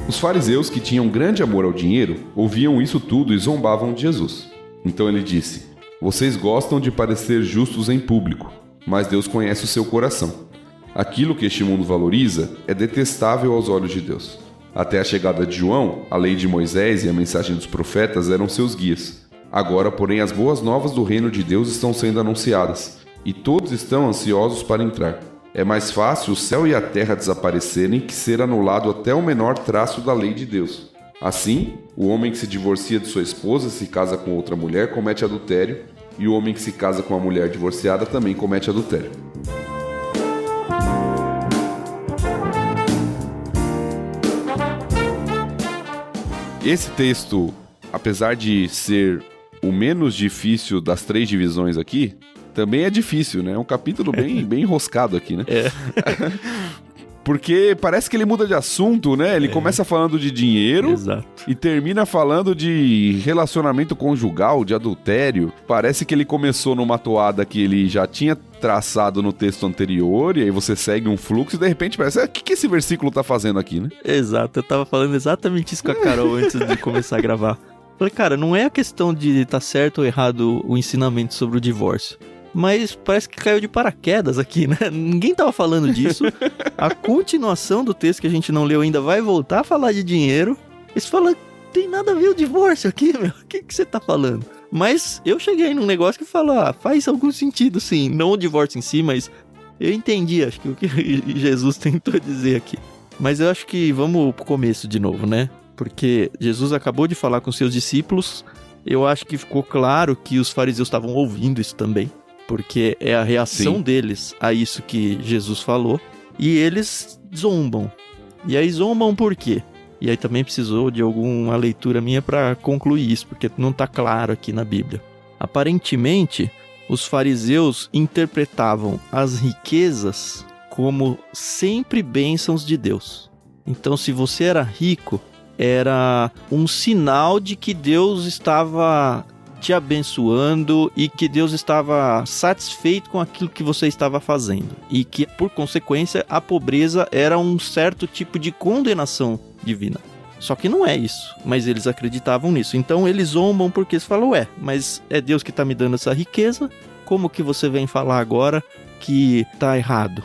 Os fariseus, que tinham grande amor ao dinheiro, ouviam isso tudo e zombavam de Jesus. Então ele disse: vocês gostam de parecer justos em público, mas Deus conhece o seu coração. Aquilo que este mundo valoriza é detestável aos olhos de Deus. Até a chegada de João, a lei de Moisés e a mensagem dos profetas eram seus guias. Agora, porém, as boas novas do reino de Deus estão sendo anunciadas, e todos estão ansiosos para entrar. É mais fácil o céu e a terra desaparecerem que ser anulado até o menor traço da lei de Deus. Assim, o homem que se divorcia de sua esposa e se casa com outra mulher comete adultério, e o homem que se casa com uma mulher divorciada também comete adultério. esse texto, apesar de ser o menos difícil das 3 divisões aqui, também é difícil, né? É um capítulo bem enroscado aqui, né? Porque parece que ele muda de assunto, né? Ele começa falando de dinheiro. Exato. E termina falando de relacionamento conjugal, de adultério. Parece que ele começou numa toada que ele já tinha traçado no texto anterior, e aí você segue um fluxo e de repente parece, o que esse versículo tá fazendo aqui, né? Exato, eu tava falando exatamente isso com a Carol antes de começar a gravar. Falei, cara, não é a questão de tá certo ou errado o ensinamento sobre o divórcio. Mas parece que caiu de paraquedas aqui, né? Ninguém tava falando disso. A continuação do texto que a gente não leu ainda vai voltar a falar de dinheiro. E você fala, tem nada a ver o divórcio aqui, meu. O que você tá falando? Mas eu cheguei num negócio que fala, faz algum sentido sim. Não o divórcio em si, mas eu entendi, acho que o que Jesus tentou dizer aqui. Mas eu acho que vamos pro começo de novo, né? Porque Jesus acabou de falar com seus discípulos. Eu acho que ficou claro que os fariseus estavam ouvindo isso também. Porque é a reação deles a isso que Jesus falou. E eles zombam. E aí zombam por quê? E aí também precisou de alguma leitura minha para concluir isso, porque não está claro aqui na Bíblia. Aparentemente, os fariseus interpretavam as riquezas como sempre bênçãos de Deus. Então, se você era rico, era um sinal de que Deus estava te abençoando e que Deus estava satisfeito com aquilo que você estava fazendo. E que, por consequência, a pobreza era um certo tipo de condenação divina. Só que não é isso, mas eles acreditavam nisso. Então eles zombam porque eles falam, mas é Deus que está me dando essa riqueza, como que você vem falar agora que está errado?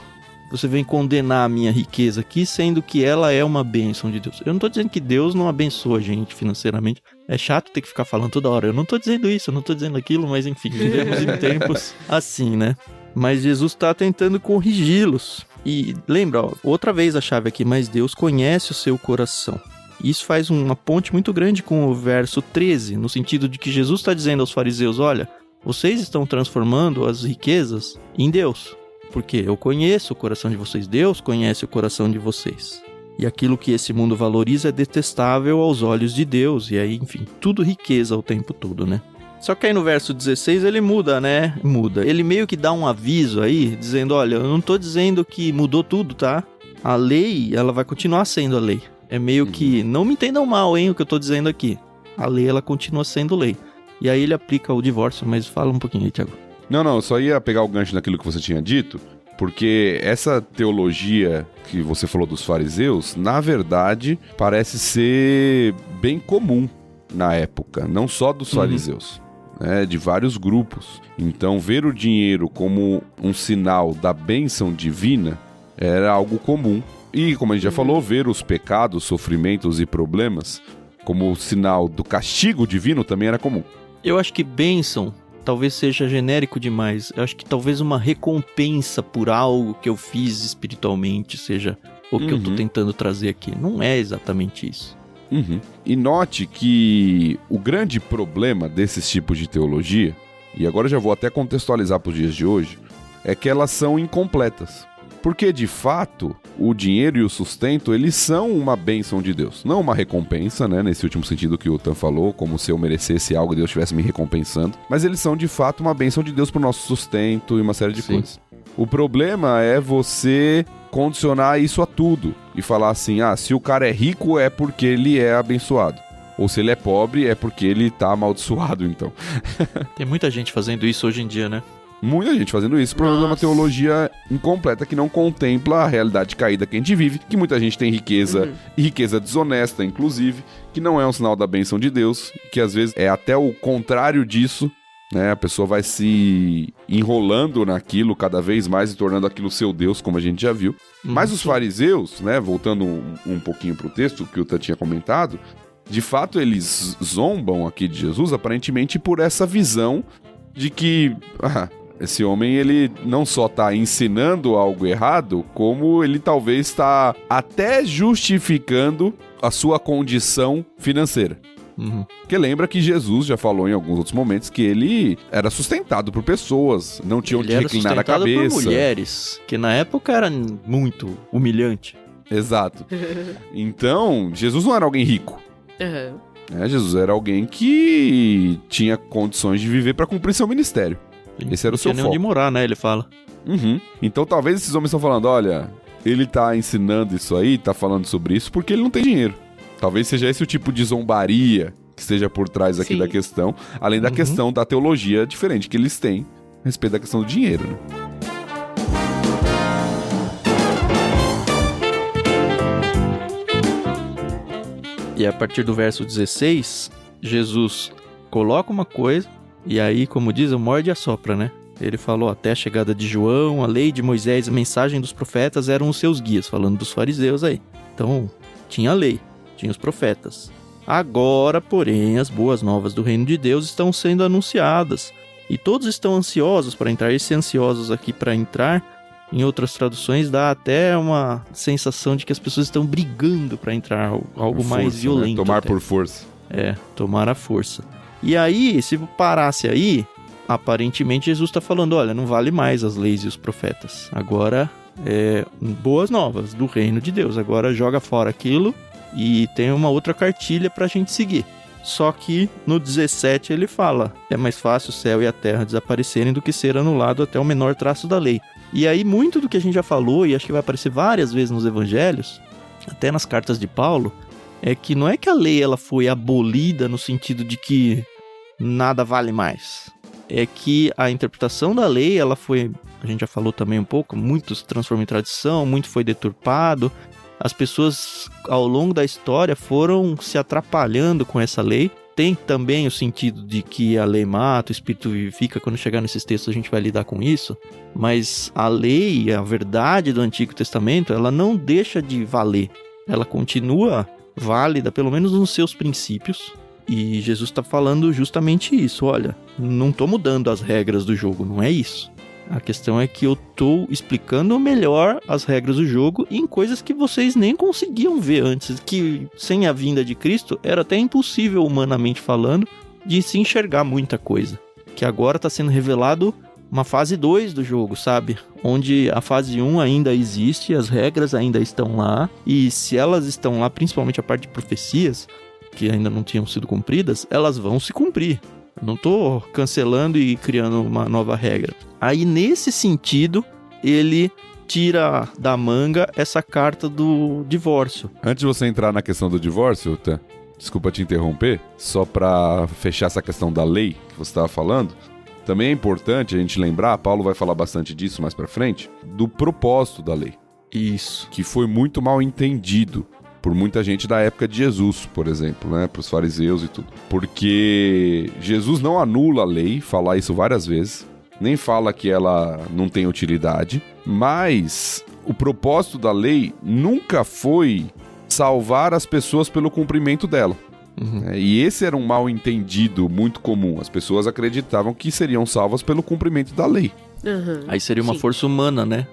Você vem condenar a minha riqueza aqui, sendo que ela é uma bênção de Deus. Eu não estou dizendo que Deus não abençoa a gente financeiramente. É chato ter que ficar falando toda hora. Eu não estou dizendo isso, eu não estou dizendo aquilo, mas enfim, vivemos em tempos assim, né? Mas Jesus está tentando corrigi-los. E lembra, outra vez a chave aqui, mas Deus conhece o seu coração. Isso faz uma ponte muito grande com o verso 13, no sentido de que Jesus está dizendo aos fariseus, olha, vocês estão transformando as riquezas em Deus. Porque eu conheço o coração de vocês, Deus conhece o coração de vocês. E aquilo que esse mundo valoriza é detestável aos olhos de Deus. E aí, enfim, tudo riqueza o tempo todo, né? Só que aí no verso 16 ele muda, né? Muda. Ele meio que dá um aviso aí, dizendo, olha, eu não tô dizendo que mudou tudo, tá? A lei, ela vai continuar sendo a lei. É meio que, não me entendam mal, hein, o que eu tô dizendo aqui. A lei, ela continua sendo lei. E aí ele aplica o divórcio, mas fala um pouquinho aí, Thiago. Não, eu só ia pegar o gancho daquilo que você tinha dito, porque essa teologia que você falou dos fariseus, na verdade, parece ser bem comum na época, não só dos fariseus, né, de vários grupos. Então, ver o dinheiro como um sinal da bênção divina era algo comum. E, como a gente já falou, ver os pecados, sofrimentos e problemas como sinal do castigo divino também era comum. Eu acho que bênção talvez seja genérico demais. Eu acho que talvez uma recompensa por algo que eu fiz espiritualmente seja o que eu tô tentando trazer aqui. Não é exatamente isso. E note que o grande problema desses tipos de teologia, e agora eu já vou até contextualizar para os dias de hoje, é que elas são incompletas. Porque, de fato, o dinheiro e o sustento, eles são uma bênção de Deus. Não uma recompensa, né? Nesse último sentido que o Tan falou, como se eu merecesse algo e Deus estivesse me recompensando. Mas eles são, de fato, uma bênção de Deus pro nosso sustento e uma série de coisas. O problema é você condicionar isso a tudo. E falar assim, se o cara é rico é porque ele é abençoado. Ou se ele é pobre é porque ele tá amaldiçoado, então. Tem muita gente fazendo isso hoje em dia, né? Muita gente fazendo isso, por uma teologia incompleta que não contempla a realidade caída que a gente vive, que muita gente tem riqueza, e riqueza desonesta, inclusive, que não é um sinal da bênção de Deus, que às vezes é até o contrário disso, né? A pessoa vai se enrolando naquilo cada vez mais e tornando aquilo seu Deus, como a gente já viu. Mas os fariseus, né, voltando um pouquinho pro texto que o Tan tinha comentado, de fato eles zombam aqui de Jesus, aparentemente por essa visão de que... esse homem, ele não só está ensinando algo errado, como ele talvez está até justificando a sua condição financeira. Porque lembra que Jesus já falou em alguns outros momentos que ele era sustentado por pessoas, não tinha onde reclinar a cabeça. Ele era sustentado por mulheres, que na época era muito humilhante. Exato. Então, Jesus não era alguém rico. Uhum. Jesus era alguém que tinha condições de viver para cumprir seu ministério. Esse era o seu foco. Não tinha nem onde morar, né? Ele fala. Uhum. Então talvez esses homens estão falando, olha, ele tá ensinando isso aí, tá falando sobre isso porque ele não tem dinheiro. Talvez seja esse o tipo de zombaria que esteja por trás aqui da questão, além da questão da teologia diferente que eles têm a respeito da questão do dinheiro, né? E a partir do verso 16, Jesus coloca uma coisa, e aí, como diz, o morde e assopra, né? Ele falou, até a chegada de João, a lei de Moisés, a mensagem dos profetas eram os seus guias, falando dos fariseus aí. Então, tinha a lei, tinha os profetas. Agora, porém, as boas novas do reino de Deus estão sendo anunciadas, e todos estão ansiosos para entrar. Esse ansiosos aqui para entrar, em outras traduções, dá até uma sensação de que as pessoas estão brigando para entrar, algo força, mais violento. Né? Tomar até. por força. Tomar a força. E aí, se parasse aí, aparentemente Jesus está falando, olha, não vale mais as leis e os profetas. Agora, boas novas do reino de Deus. Agora joga fora aquilo e tem uma outra cartilha para a gente seguir. Só que no 17 ele fala, é mais fácil o céu e a terra desaparecerem do que ser anulado até o menor traço da lei. E aí muito do que a gente já falou, e acho que vai aparecer várias vezes nos evangelhos, até nas cartas de Paulo, é que não é que a lei ela foi abolida no sentido de que nada vale mais. É que a interpretação da lei, ela foi, a gente já falou também um pouco, muito se transformou em tradição, muito foi deturpado. As pessoas, ao longo da história, foram se atrapalhando com essa lei. Tem também o sentido de que a lei mata, o espírito vivifica. Quando chegar nesses textos a gente vai lidar com isso. Mas a lei, a verdade do Antigo Testamento, ela não deixa de valer. Ela continua válida, pelo menos nos seus princípios. E Jesus está falando justamente isso. Olha, não estou mudando as regras do jogo, não é isso. A questão é que eu estou explicando melhor as regras do jogo em coisas que vocês nem conseguiam ver antes, que sem a vinda de Cristo era até impossível, humanamente falando, de se enxergar muita coisa. Que agora está sendo revelado uma fase 2 do jogo, sabe? Onde a fase 1 ainda existe, as regras ainda estão lá, e se elas estão lá, principalmente a parte de profecias, que ainda não tinham sido cumpridas, elas vão se cumprir. Não estou cancelando e criando uma nova regra. Aí, nesse sentido, ele tira da manga essa carta do divórcio. Antes de você entrar na questão do divórcio, Tan, desculpa te interromper, só para fechar essa questão da lei que você estava falando, também é importante a gente lembrar, Paulo vai falar bastante disso mais para frente, do propósito da lei. Isso. Que foi muito mal entendido por muita gente da época de Jesus, por exemplo, né? Para os fariseus e tudo. Porque Jesus não anula a lei, fala isso várias vezes, nem fala que ela não tem utilidade, mas o propósito da lei nunca foi salvar as pessoas pelo cumprimento dela. Uhum. E esse era um mal entendido muito comum. As pessoas acreditavam que seriam salvas pelo cumprimento da lei. Uhum. Aí seria uma força humana, né?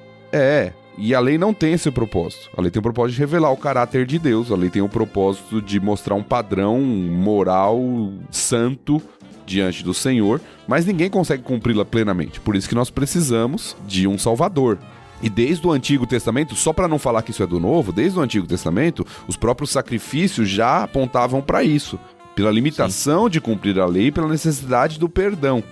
E a lei não tem esse propósito. A lei tem o propósito de revelar o caráter de Deus. A lei tem o propósito de mostrar um padrão moral santo diante do Senhor, mas ninguém consegue cumpri-la plenamente. Por isso que nós precisamos de um Salvador. E desde o Antigo Testamento, só para não falar que isso é do Novo, desde o Antigo Testamento, os próprios sacrifícios já apontavam para isso. Pela limitação de cumprir a lei e pela necessidade do perdão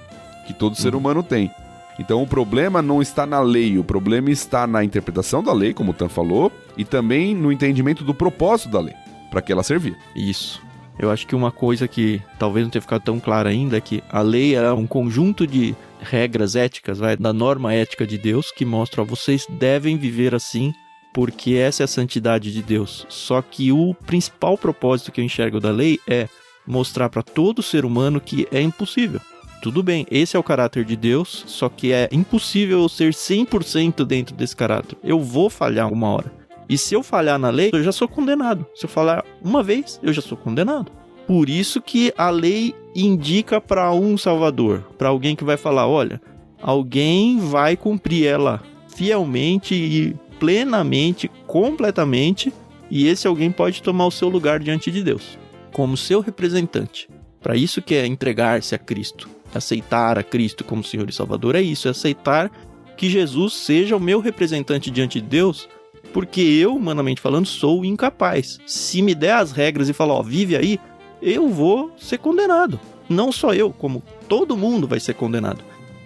que todo ser humano tem. Então o problema não está na lei, o problema está na interpretação da lei, como o Tan falou, e também no entendimento do propósito da lei, para que ela servir. Isso. Eu acho que uma coisa que talvez não tenha ficado tão clara ainda é que a lei era um conjunto de regras éticas, da norma ética de Deus, que mostra, vocês devem viver assim, porque essa é a santidade de Deus. Só que o principal propósito que eu enxergo da lei é mostrar para todo ser humano que é impossível. Tudo bem, esse é o caráter de Deus, só que é impossível eu ser 100% dentro desse caráter. Eu vou falhar uma hora. E se eu falhar na lei, eu já sou condenado. Se eu falhar uma vez, eu já sou condenado. Por isso que a lei indica para um salvador, para alguém que vai falar, olha, alguém vai cumprir ela fielmente e plenamente, completamente, e esse alguém pode tomar o seu lugar diante de Deus, como seu representante. Para isso que é entregar-se a Cristo. Aceitar a Cristo como Senhor e Salvador é isso, é aceitar que Jesus seja o meu representante diante de Deus Porque eu, humanamente falando, sou incapaz. Se me der as regras e falar, ó, vive aí, eu vou ser condenado. Não só eu, como todo mundo vai ser condenado.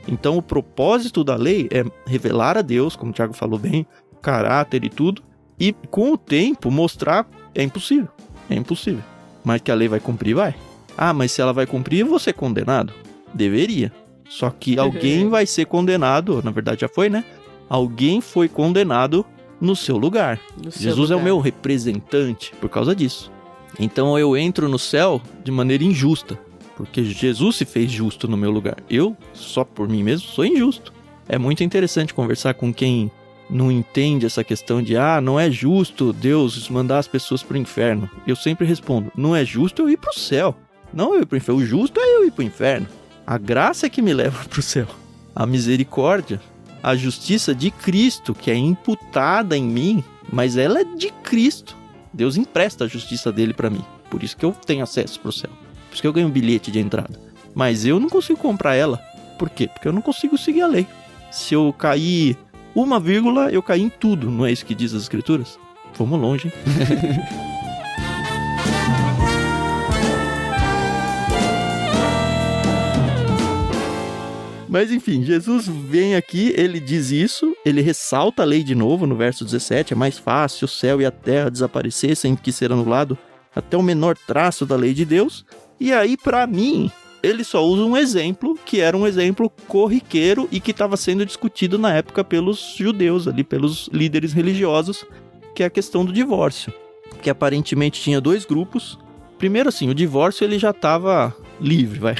Então o propósito da lei é revelar a Deus, como o Tiago falou bem, caráter e tudo, e com o tempo mostrar, é impossível. Mas que a lei vai cumprir, vai. Ah, mas se ela vai cumprir, eu vou ser condenado? Deveria. Só que alguém vai ser condenado, na verdade já foi, né? Alguém foi condenado no seu lugar. Jesus é o meu representante por causa disso. Então eu entro no céu de maneira injusta, porque Jesus se fez justo no meu lugar. Eu, só por mim mesmo, sou injusto. É muito interessante conversar com quem não entende essa questão de não é justo Deus mandar as pessoas pro inferno. Eu sempre respondo, não é justo eu ir pro céu. Não eu ir pro inferno, o justo é eu ir pro inferno. A graça é que me leva pro céu. A misericórdia, a justiça de Cristo, que é imputada em mim, mas ela é de Cristo. Deus empresta a justiça dele pra mim. Por isso que eu tenho acesso pro céu. Por isso que eu ganho um bilhete de entrada. Mas eu não consigo comprar ela. Por quê? Porque eu não consigo seguir a lei. Se eu cair 1 vírgula, eu caí em tudo. Não é isso que diz as escrituras? Fomos longe, hein? Mas enfim, Jesus vem aqui, ele diz isso, ele ressalta a lei de novo no verso 17, é mais fácil o céu e a terra desaparecer sem que ser anulado até o menor traço da lei de Deus. E aí, para mim, ele só usa um exemplo, que era um exemplo corriqueiro e que estava sendo discutido na época pelos judeus, ali, pelos líderes religiosos, que é a questão do divórcio. Que aparentemente tinha 2 grupos. Primeiro assim, o divórcio ele já estava livre,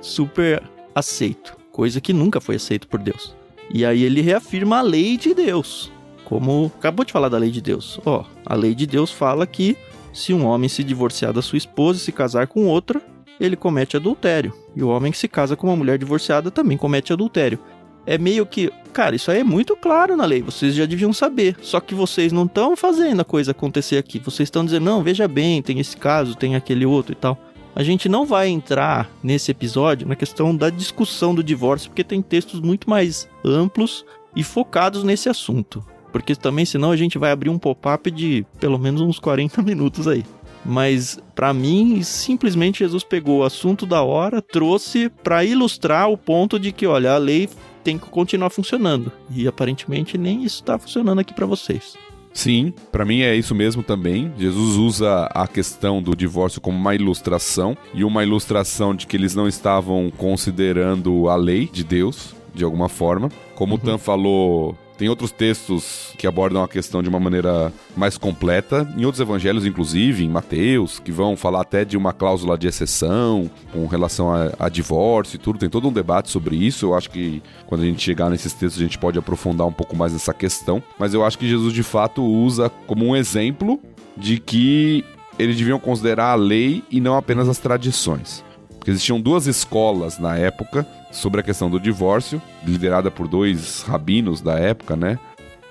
super aceito. Coisa que nunca foi aceito por Deus. E aí ele reafirma a lei de Deus. Como acabou de falar da lei de Deus. A lei de Deus fala que se um homem se divorciar da sua esposa e se casar com outra, ele comete adultério. E o homem que se casa com uma mulher divorciada também comete adultério. É meio que... Cara, isso aí é muito claro na lei. Vocês já deviam saber. Só que vocês não estão fazendo a coisa acontecer aqui. Vocês estão dizendo, não, veja bem, tem esse caso, tem aquele outro e tal. A gente não vai entrar nesse episódio na questão da discussão do divórcio, porque tem textos muito mais amplos e focados nesse assunto. Porque também, senão, a gente vai abrir um pop-up de pelo menos uns 40 minutos aí. Mas, pra mim, simplesmente Jesus pegou o assunto da hora, trouxe pra ilustrar o ponto de que, olha, a lei tem que continuar funcionando. E, aparentemente, nem isso tá funcionando aqui pra vocês. Sim, pra mim é isso mesmo também. Jesus usa a questão do divórcio como uma ilustração, e uma ilustração de que eles não estavam considerando a lei de Deus, de alguma forma. Como o Tan falou, tem outros textos que abordam a questão de uma maneira mais completa, em outros evangelhos, inclusive, em Mateus, que vão falar até de uma cláusula de exceção com relação a divórcio e tudo. Tem todo um debate sobre isso. Eu acho que quando a gente chegar nesses textos a gente pode aprofundar um pouco mais nessa questão. Mas eu acho que Jesus de fato usa como um exemplo de que eles deviam considerar a lei e não apenas as tradições. Porque existiam 2 escolas na época sobre a questão do divórcio, liderada por 2 rabinos da época, né?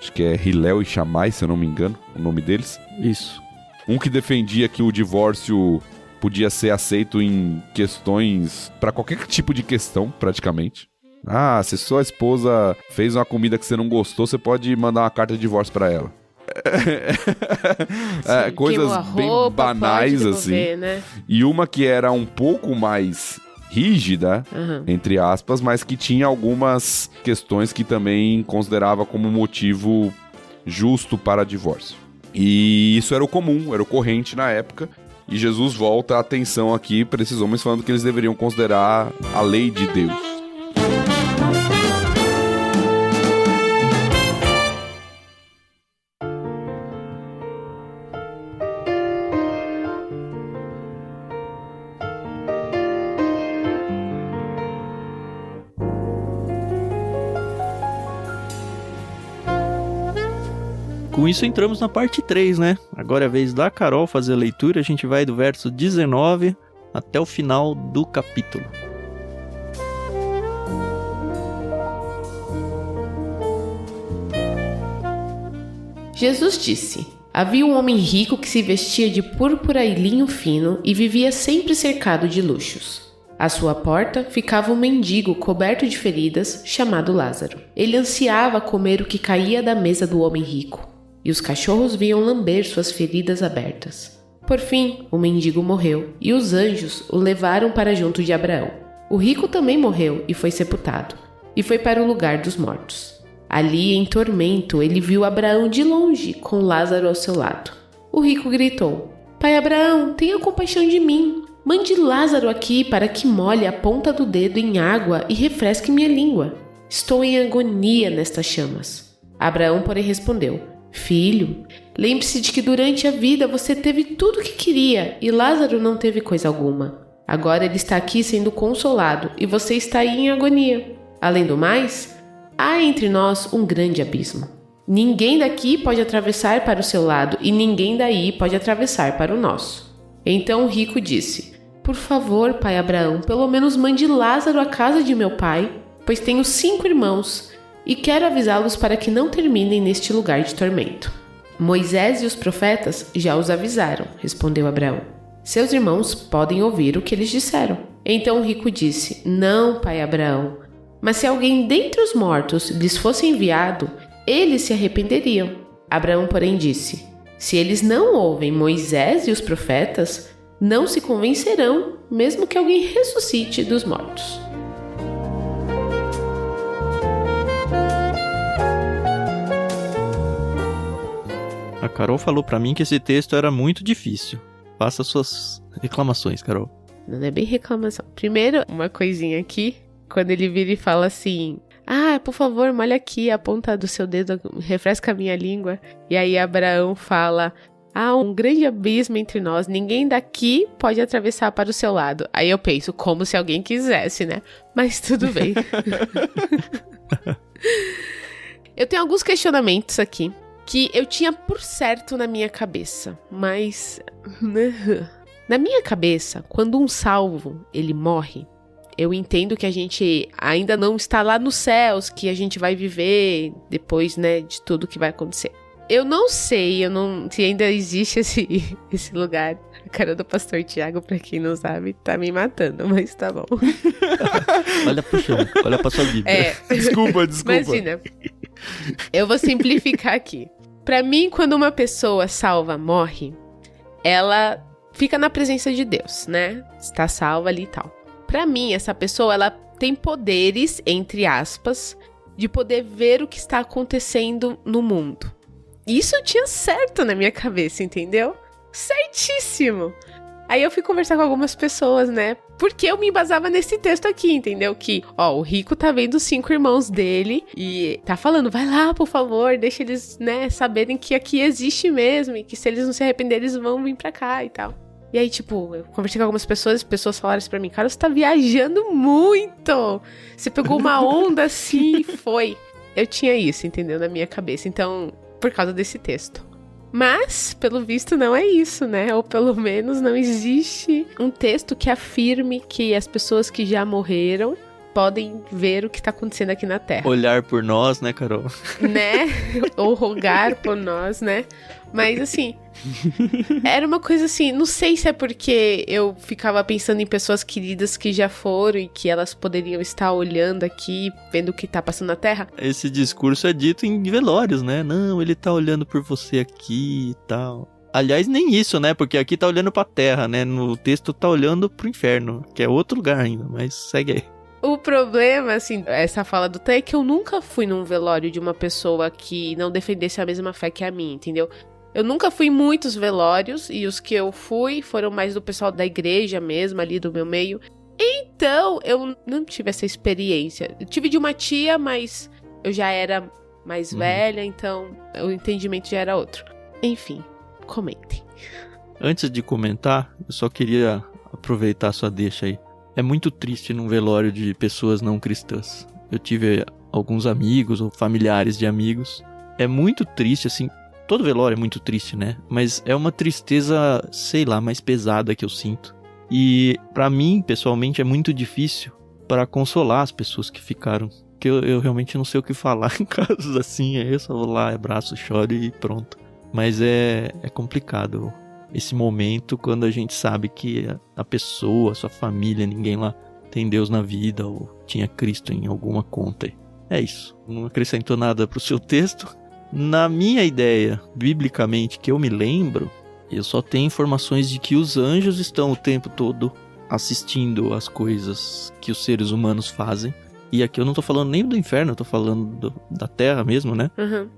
Acho que é Hillel e Shammai, se eu não me engano, o nome deles. Isso. Um que defendia que o divórcio podia ser aceito em questões, para qualquer tipo de questão, praticamente. Se sua esposa fez uma comida que você não gostou, você pode mandar uma carta de divórcio para ela. Coisas bem banais assim, né? E uma que era um pouco mais rígida, entre aspas, mas que tinha algumas questões que também considerava como motivo justo para divórcio. E isso era o comum, era o corrente na época. E Jesus volta a atenção aqui para esses homens, falando que eles deveriam considerar a lei de Deus. Com isso entramos na parte 3, né? Agora é a vez da Carol fazer a leitura, a gente vai do verso 19 até o final do capítulo. Jesus disse: havia um homem rico que se vestia de púrpura e linho fino e vivia sempre cercado de luxos. À sua porta ficava um mendigo coberto de feridas, chamado Lázaro. Ele ansiava comer o que caía da mesa do homem rico. e os cachorros vinham lamber suas feridas abertas. Por fim, o mendigo morreu, e os anjos o levaram para junto de Abraão. O rico também morreu e foi sepultado, e foi para o lugar dos mortos. Ali, em tormento, ele viu Abraão de longe, com Lázaro ao seu lado. O rico gritou: Pai Abraão, tenha compaixão de mim. Mande Lázaro aqui para que molhe a ponta do dedo em água e refresque minha língua. Estou em agonia nestas chamas. Abraão, porém, respondeu: Filho, lembre-se de que durante a vida você teve tudo o que queria e Lázaro não teve coisa alguma. Agora ele está aqui sendo consolado e você está aí em agonia. Além do mais, há entre nós um grande abismo. Ninguém daqui pode atravessar para o seu lado e ninguém daí pode atravessar para o nosso. Então o rico disse: Por favor, pai Abraão, pelo menos mande Lázaro à casa de meu pai, pois tenho 5 irmãos e quero avisá-los para que não terminem neste lugar de tormento. Moisés e os profetas já os avisaram, respondeu Abraão. Seus irmãos podem ouvir o que eles disseram. Então o rico disse: Não, pai Abraão, mas se alguém dentre os mortos lhes fosse enviado, eles se arrependeriam. Abraão, porém, disse: Se eles não ouvem Moisés e os profetas, não se convencerão, mesmo que alguém ressuscite dos mortos. A Carol falou pra mim que esse texto era muito difícil. Faça suas reclamações, Carol. Não é bem reclamação. Primeiro, uma coisinha aqui. Quando ele vira e fala assim: por favor, molha aqui a ponta do seu dedo, refresca a minha língua. E aí Abraão fala: há um grande abismo entre nós, ninguém daqui pode atravessar para o seu lado. Aí eu penso, como se alguém quisesse, né? Mas tudo bem. Eu tenho alguns questionamentos aqui que eu tinha por certo na minha cabeça, mas na minha cabeça, quando um salvo, ele morre, eu entendo que a gente ainda não está lá nos céus, que a gente vai viver depois, né, de tudo que vai acontecer. Eu não sei, se ainda existe esse lugar. A cara do pastor Tiago, pra quem não sabe, tá me matando, mas tá bom. Olha pro chão, olha pra sua Bíblia. Desculpa. Imagina. Eu vou simplificar aqui. Pra mim, quando uma pessoa salva morre, ela fica na presença de Deus, né? Está salva ali e tal. Pra mim, essa pessoa, ela tem poderes, entre aspas, de poder ver o que está acontecendo no mundo. Isso eu tinha certo na minha cabeça, entendeu? Certíssimo! Aí eu fui conversar com algumas pessoas, né? Porque eu me embasava nesse texto aqui, entendeu? Que, o rico tá vendo os 5 irmãos dele e tá falando: vai lá, por favor, deixa eles, né, saberem que aqui existe mesmo e que se eles não se arrependerem, eles vão vir pra cá e tal. E aí, tipo, eu conversei com algumas pessoas, as pessoas falaram assim pra mim: cara, você tá viajando muito! Você pegou uma onda assim e foi. Eu tinha isso, entendeu? Na minha cabeça. Então, por causa desse texto. Mas, pelo visto, não é isso, né? Ou pelo menos não existe um texto que afirme que as pessoas que já morreram podem ver o que tá acontecendo aqui na Terra. Olhar por nós, né, Carol? Né? Ou rogar por nós, né? Mas, assim, era uma coisa assim, não sei se é porque eu ficava pensando em pessoas queridas que já foram e que elas poderiam estar olhando aqui, vendo o que tá passando na Terra. Esse discurso é dito em velórios, né? Não, ele tá olhando por você aqui e tal. Aliás, nem isso, né? Porque aqui tá olhando pra Terra, né? No texto tá olhando pro inferno, que é outro lugar ainda, mas segue aí. O problema, assim, essa fala do Té é que eu nunca fui num velório de uma pessoa que não defendesse a mesma fé que a minha, entendeu? Eu nunca fui em muitos velórios e os que eu fui foram mais do pessoal da igreja mesmo, ali do meu meio. Então, eu não tive essa experiência. Eu tive de uma tia, mas eu já era mais velha, então o entendimento já era outro. Enfim, comentem. Antes de comentar, eu só queria aproveitar a sua deixa aí. É muito triste num velório de pessoas não cristãs. Eu tive alguns amigos ou familiares de amigos. É muito triste, assim. Todo velório é muito triste, né? Mas é uma tristeza, sei lá, mais pesada que eu sinto. E pra mim, pessoalmente, é muito difícil para consolar as pessoas que ficaram. Porque eu realmente não sei o que falar em casos assim. Aí eu só vou lá, abraço, choro e pronto. Mas é complicado esse momento quando a gente sabe que a pessoa, a sua família, ninguém lá tem Deus na vida ou tinha Cristo em alguma conta. É isso. Não acrescentou nada pro seu texto. Na minha ideia, biblicamente, que eu me lembro, eu só tenho informações de que os anjos estão o tempo todo assistindo as coisas que os seres humanos fazem. E aqui eu não tô falando nem do inferno, eu tô falando da terra mesmo, né? Uhum.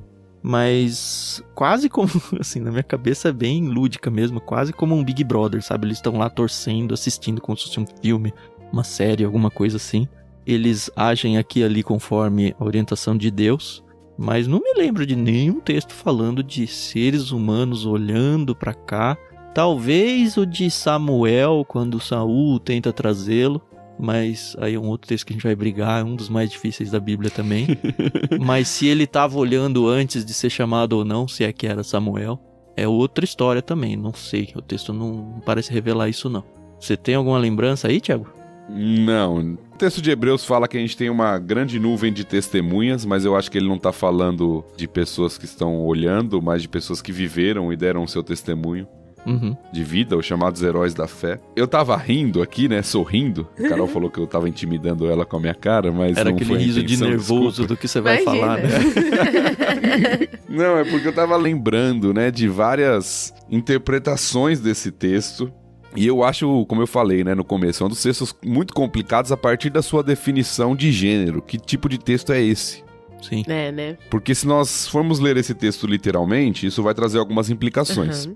Mas quase como, assim, na minha cabeça é bem lúdica mesmo, quase como um Big Brother, sabe? Eles estão lá torcendo, assistindo como se fosse um filme, uma série, alguma coisa assim. Eles agem aqui e ali conforme a orientação de Deus, mas não me lembro de nenhum texto falando de seres humanos olhando pra cá. Talvez o de Samuel, quando Saul tenta trazê-lo, mas aí é um outro texto que a gente vai brigar, é um dos mais difíceis da Bíblia também. Mas se ele estava olhando antes de ser chamado ou não, se é que era Samuel, é outra história também, não sei. O texto não parece revelar isso não. Você tem alguma lembrança aí, Thiago? Não. O texto de Hebreus fala que a gente tem uma grande nuvem de testemunhas, mas eu acho que ele não tá falando de pessoas que estão olhando, mas de pessoas que viveram e deram o seu testemunho. De vida, os chamados heróis da fé. Eu tava rindo aqui, né, sorrindo. A Carol falou que eu tava intimidando ela com a minha cara, mas era não foi a aquele riso de nervoso, desculpa. Do que você vai falar, né? Não, é porque eu tava lembrando, né, de várias interpretações desse texto. E eu acho, como eu falei, né, no começo, é um dos textos muito complicados a partir da sua definição de gênero. Que tipo de texto é esse? Sim. É, né? Porque se nós formos ler esse texto literalmente, isso vai trazer algumas implicações.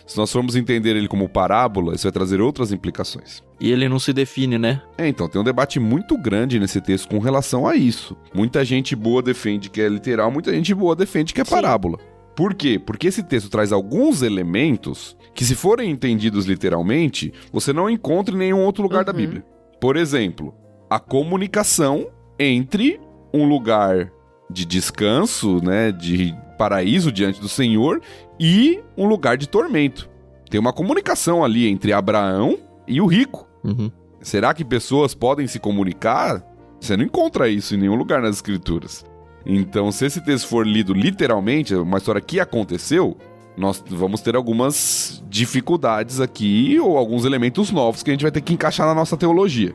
Se nós formos entender ele como parábola, isso vai trazer outras implicações. E ele não se define, né? Então, tem um debate muito grande nesse texto com relação a isso. Muita gente boa defende que é literal, muita gente boa defende que é parábola. Por quê? Porque esse texto traz alguns elementos que, se forem entendidos literalmente, você não encontra em nenhum outro lugar da Bíblia. Por exemplo, a comunicação entre um lugar de descanso, né, de paraíso diante do Senhor, e um lugar de tormento. Tem uma comunicação ali entre Abraão e o rico. Será que pessoas podem se comunicar? Você não encontra isso em nenhum lugar nas Escrituras. Então, se esse texto for lido literalmente, uma história que aconteceu, nós vamos ter algumas dificuldades aqui, ou alguns elementos novos que a gente vai ter que encaixar na nossa teologia.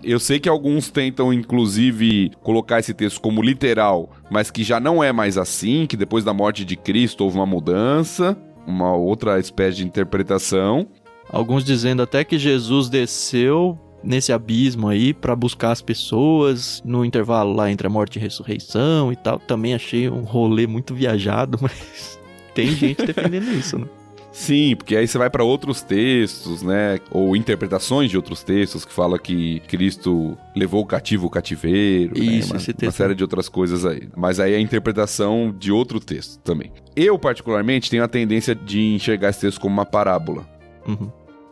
Eu sei que alguns tentam, inclusive, colocar esse texto como literal, mas que já não é mais assim, que depois da morte de Cristo houve uma mudança, uma outra espécie de interpretação. Alguns dizendo até que Jesus desceu nesse abismo aí pra buscar as pessoas no intervalo lá entre a morte e a ressurreição e tal. Também achei um rolê muito viajado, mas tem gente defendendo isso, né? Sim, porque aí você vai para outros textos, né? Ou interpretações de outros textos que fala que Cristo levou o cativo o cativeiro, isso, né? Esse texto. Uma série de outras coisas aí. Mas aí é a interpretação de outro texto também. Eu, particularmente, tenho a tendência de enxergar esse texto como uma parábola.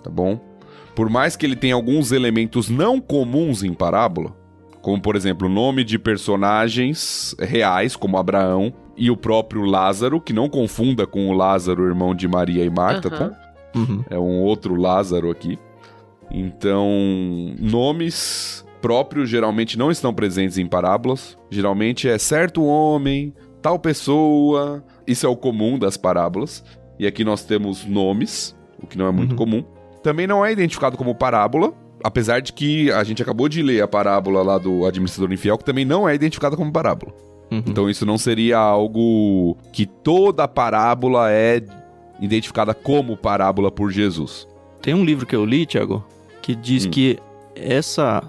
Tá bom? Por mais que ele tenha alguns elementos não comuns em parábola, como, por exemplo, o nome de personagens reais, como Abraão, e o próprio Lázaro, que não confunda com o Lázaro, irmão de Maria e Marta, tá? É um outro Lázaro aqui. Então, nomes próprios geralmente não estão presentes em parábolas. Geralmente é certo homem, tal pessoa. Isso é o comum das parábolas. E aqui nós temos nomes, o que não é muito comum. Também não é identificado como parábola, apesar de que a gente acabou de ler a parábola lá do administrador infiel, que também não é identificada como parábola. Então isso não seria algo que toda parábola é identificada como parábola por Jesus. Tem um livro que eu li, Thiago, que diz que essa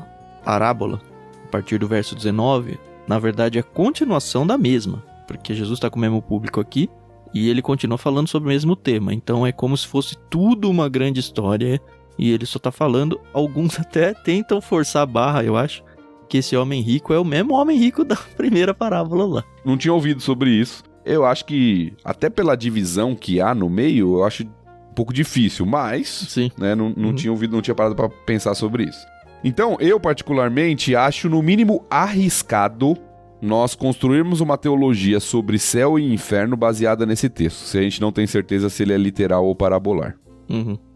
parábola, a partir do verso 19, na verdade é a continuação da mesma. Porque Jesus está com o mesmo público aqui e ele continua falando sobre o mesmo tema. Então é como se fosse tudo uma grande história e ele só está falando, alguns até tentam forçar a barra, eu acho, que esse homem rico é o mesmo homem rico da primeira parábola lá. Não tinha ouvido sobre isso. Eu acho que, até pela divisão que há no meio, eu acho um pouco difícil, mas sim, né, não tinha ouvido, não tinha parado para pensar sobre isso. Então, eu particularmente acho no mínimo arriscado nós construirmos uma teologia sobre céu e inferno baseada nesse texto, se a gente não tem certeza se ele é literal ou parabolar.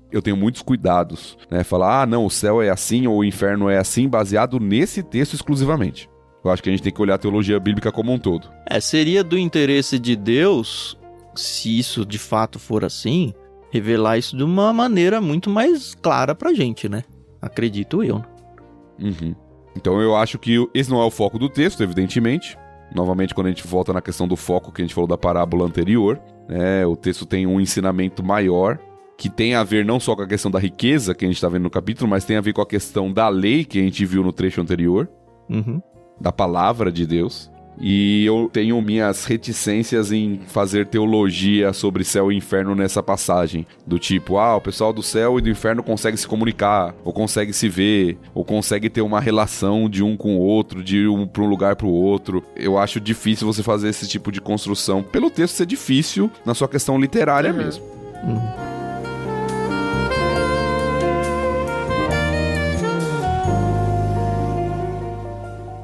Eu tenho muitos cuidados, né? Falar, não, o céu é assim ou o inferno é assim, baseado nesse texto exclusivamente. Eu acho que a gente tem que olhar a teologia bíblica como um todo. Seria do interesse de Deus, se isso de fato for assim, revelar isso de uma maneira muito mais clara pra gente, né? Acredito eu. Então eu acho que esse não é o foco do texto, evidentemente. Novamente, quando a gente volta na questão do foco que a gente falou da parábola anterior, né, o texto tem um ensinamento maior, que tem a ver não só com a questão da riqueza, que a gente está vendo no capítulo, mas tem a ver com a questão da lei, que a gente viu no trecho anterior, da palavra de Deus. E eu tenho minhas reticências em fazer teologia sobre céu e inferno nessa passagem. Do tipo, o pessoal do céu e do inferno consegue se comunicar, ou consegue se ver, ou consegue ter uma relação de um com o outro, de um para um lugar para o outro. Eu acho difícil você fazer esse tipo de construção, pelo texto ser difícil na sua questão literária mesmo.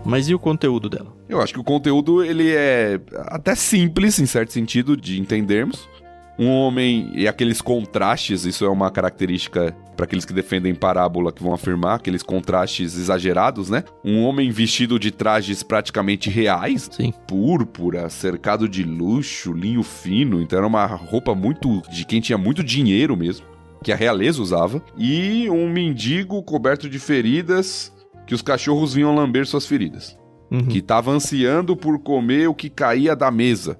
Mas e o conteúdo dela? Eu acho que o conteúdo, ele é até simples, em certo sentido, de entendermos. Um homem e aqueles contrastes, isso é uma característica para aqueles que defendem parábola, que vão afirmar, aqueles contrastes exagerados, né? Um homem vestido de trajes praticamente reais, Sim. Púrpura, cercado de luxo, linho fino, então era uma roupa muito de quem tinha muito dinheiro mesmo, que a realeza usava, e um mendigo coberto de feridas, que os cachorros vinham lamber suas feridas. Que estava ansiando por comer o que caía da mesa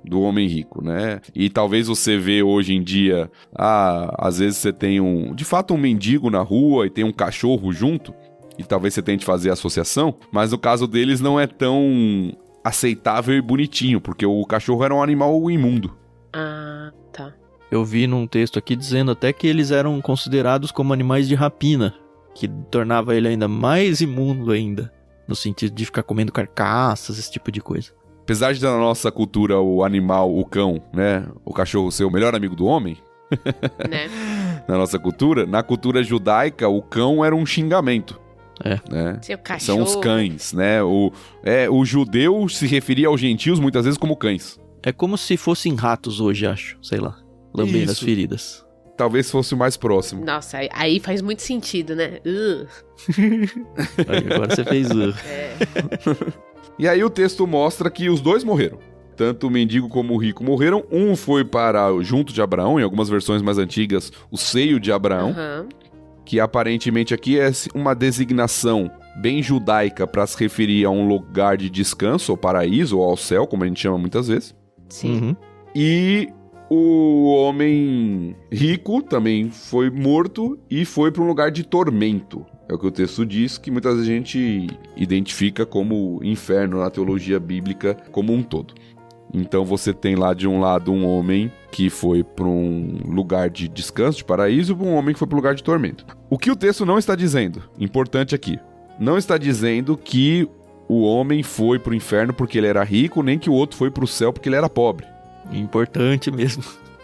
do homem rico, né? E talvez você vê hoje em dia, às vezes você tem de fato um mendigo na rua e tem um cachorro junto, e talvez você tente fazer associação, mas no caso deles não é tão aceitável e bonitinho, porque o cachorro era um animal imundo. Ah, tá. Eu vi num texto aqui dizendo até que eles eram considerados como animais de rapina, que tornava ele ainda mais imundo ainda, no sentido de ficar comendo carcaças, esse tipo de coisa. Apesar de na nossa cultura o animal, o cão, né, o cachorro ser o melhor amigo do homem, Né? na nossa cultura, na cultura judaica, o cão era um xingamento. Né? Seu cachorro. São os cães, né? O judeu se referia aos gentios muitas vezes como cães. É como se fossem ratos hoje, acho, sei lá, lambendo as Isso. feridas. Talvez fosse o mais próximo. Nossa, aí faz muito sentido, né? Aí, agora você fez... E aí o texto mostra que os dois morreram. Tanto o mendigo como o rico morreram. Um foi para junto de Abraão, em algumas versões mais antigas, o seio de Abraão, que aparentemente aqui é uma designação bem judaica para se referir a um lugar de descanso, ao paraíso ou ao céu, como a gente chama muitas vezes. Sim. E o homem rico também foi morto e foi para um lugar de tormento. É o que o texto diz, que muita gente identifica como inferno na teologia bíblica como um todo. Então você tem lá de um lado um homem que foi para um lugar de descanso, de paraíso, e um homem que foi para um lugar de tormento. O que o texto não está dizendo, importante aqui, não está dizendo que o homem foi para o inferno porque ele era rico, nem que o outro foi para o céu porque ele era pobre. Importante mesmo.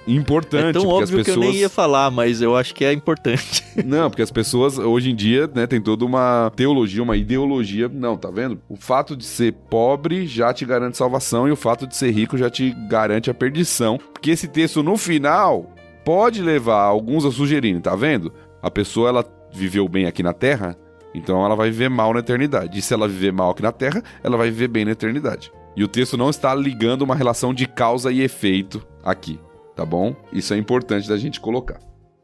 Importante, é tão porque óbvio as pessoas... que eu nem ia falar, mas eu acho que é importante. Não, porque as pessoas, hoje em dia, né, tem toda uma teologia, uma ideologia. Não, tá vendo? O fato de ser pobre já te garante salvação e o fato de ser rico já te garante a perdição. Porque esse texto, no final, pode levar alguns a sugerirem, tá vendo? A pessoa, ela viveu bem aqui na Terra, então ela vai viver mal na eternidade. E se ela viver mal aqui na Terra, ela vai viver bem na eternidade. E o texto não está ligando uma relação de causa e efeito aqui. Tá bom? Isso é importante da gente colocar.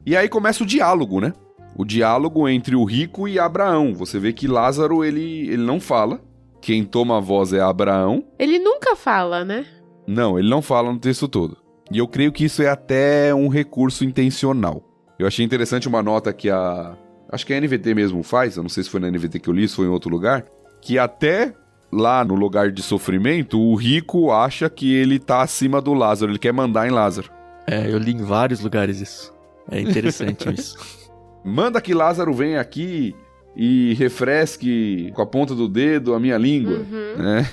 E aí começa o diálogo, né? O diálogo entre o rico e Abraão. Você vê que Lázaro, ele não fala. Quem toma a voz é Abraão. Ele nunca fala, né? Não, ele não fala no texto todo. E eu creio que isso é até um recurso intencional. Eu achei interessante uma nota que acho que a NVT mesmo faz, eu não sei se foi na NVT que eu li, se foi em outro lugar, que até lá no lugar de sofrimento, o rico acha que ele tá acima do Lázaro, ele quer mandar em Lázaro. Eu li em vários lugares isso. É interessante isso. Manda que Lázaro venha aqui e refresque com a ponta do dedo a minha língua. Né?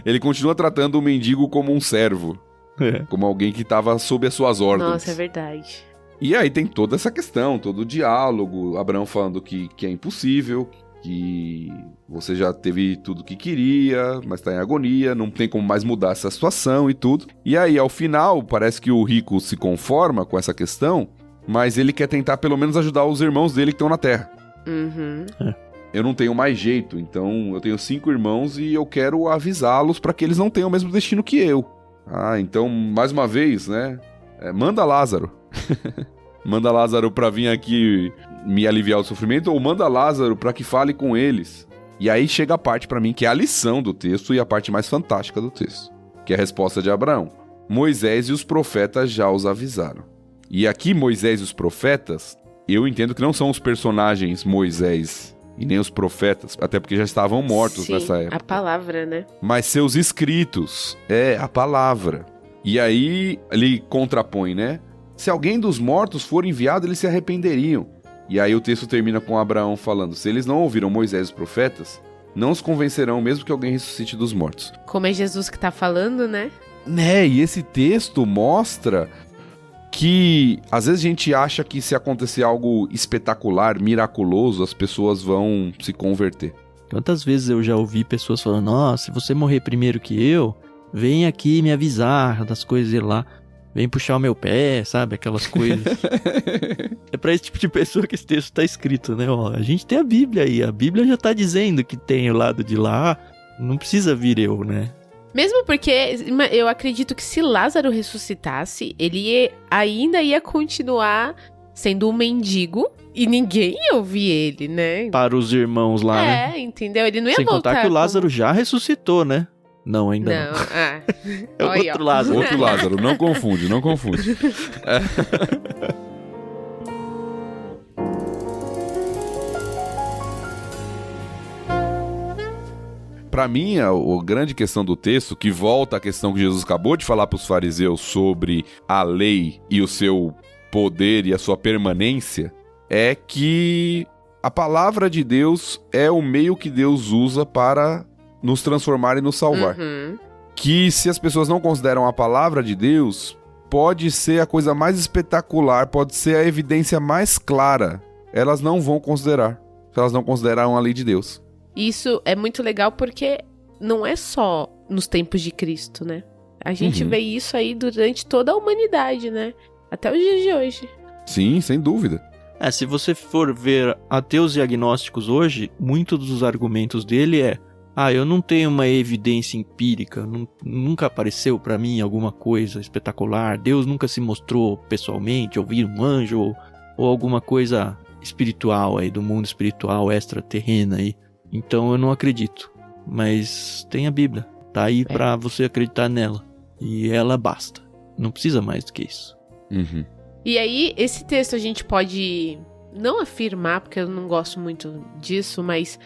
Ele continua tratando o mendigo como um servo. Como alguém que estava sob as suas ordens. Nossa, é verdade. E aí tem toda essa questão, todo o diálogo. Abraão falando que é impossível, que você já teve tudo que queria, mas tá em agonia, não tem como mais mudar essa situação e tudo. E aí, ao final, parece que o rico se conforma com essa questão, mas ele quer tentar pelo menos ajudar os irmãos dele que estão na terra. Eu não tenho mais jeito, então eu tenho 5 irmãos e eu quero avisá-los para que eles não tenham o mesmo destino que eu. Então, mais uma vez, né? Manda Lázaro. Manda Lázaro pra vir aqui me aliviar o sofrimento, ou manda Lázaro pra que fale com eles. E aí chega a parte pra mim que é a lição do texto e a parte mais fantástica do texto, que é a resposta de Abraão. Moisés e os profetas já os avisaram. E aqui Moisés e os profetas, eu entendo que não são os personagens Moisés e nem os profetas, até porque já estavam mortos nessa época. A palavra, né? Mas seus escritos, a palavra. E aí ele contrapõe, né? Se alguém dos mortos for enviado, eles se arrependeriam. E aí o texto termina com Abraão falando, se eles não ouviram Moisés e os profetas, não os convencerão mesmo que alguém ressuscite dos mortos. Como é Jesus que tá falando, né? E esse texto mostra que às vezes a gente acha que se acontecer algo espetacular, miraculoso, as pessoas vão se converter. Quantas vezes eu já ouvi pessoas falando, nossa, se você morrer primeiro que eu, vem aqui me avisar das coisas e lá, vem puxar o meu pé, sabe, aquelas coisas. É pra esse tipo de pessoa que esse texto tá escrito, né? Ó, a gente tem a Bíblia aí, a Bíblia já tá dizendo que tem o lado de lá, não precisa vir eu, né? Mesmo porque eu acredito que se Lázaro ressuscitasse, ele ainda ia continuar sendo um mendigo e ninguém ia ouvir ele, né? Para os irmãos lá, né? Entendeu? Ele não ia Sem voltar. Contar que o Lázaro já ressuscitou, né? Não, ainda não. É outro Lázaro. Outro Lázaro, não confunde, não confunde. Para mim, a grande questão do texto, que volta à questão que Jesus acabou de falar para os fariseus sobre a lei e o seu poder e a sua permanência, é que a palavra de Deus é o meio que Deus usa para nos transformar e nos salvar. Uhum. Que se as pessoas não consideram a palavra de Deus, pode ser a coisa mais espetacular, pode ser a evidência mais clara. Elas não vão considerar, se elas não consideraram a lei de Deus. Isso é muito legal porque não é só nos tempos de Cristo, né? A gente vê isso aí durante toda a humanidade, né? Até os dias de hoje. Sim, sem dúvida. Se você for ver ateus e agnósticos hoje, muitos dos argumentos dele eu não tenho uma evidência empírica, nunca apareceu pra mim alguma coisa espetacular, Deus nunca se mostrou pessoalmente, ou vi um anjo, ou alguma coisa espiritual aí, do mundo espiritual extraterrena aí. Então eu não acredito, mas tem a Bíblia, tá aí pra você acreditar nela, e ela basta, não precisa mais do que isso. Uhum. E aí, esse texto a gente pode não afirmar, porque eu não gosto muito disso, mas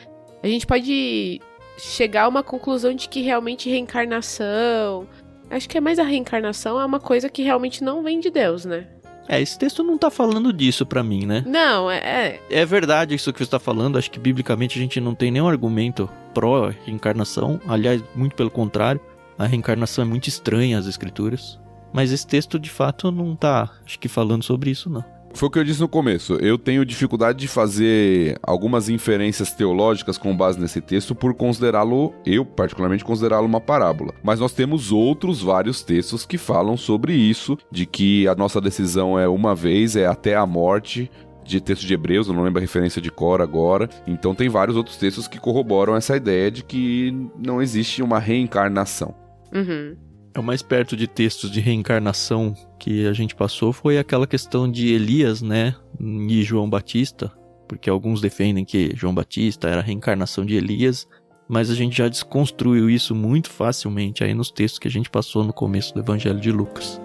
a gente pode chegar a uma conclusão de que realmente reencarnação, acho que é mais a reencarnação, é uma coisa que realmente não vem de Deus, né? Esse texto não tá falando disso pra mim, né? Não, É verdade isso que você tá falando, acho que biblicamente a gente não tem nenhum argumento pró-reencarnação, aliás, muito pelo contrário, a reencarnação é muito estranha às escrituras, mas esse texto de fato não tá, acho que falando sobre isso não. Foi o que eu disse no começo, eu tenho dificuldade de fazer algumas inferências teológicas com base nesse texto por considerá-lo, eu particularmente considerá-lo uma parábola. Mas nós temos outros vários textos que falam sobre isso, de que a nossa decisão é uma vez, é até a morte, de texto de Hebreus, eu não lembro a referência de cor agora. Então tem vários outros textos que corroboram essa ideia de que não existe uma reencarnação. Uhum. O mais perto de textos de reencarnação que a gente passou foi aquela questão de Elias, né, e João Batista, porque alguns defendem que João Batista era a reencarnação de Elias, mas a gente já desconstruiu isso muito facilmente aí nos textos que a gente passou no começo do Evangelho de Lucas.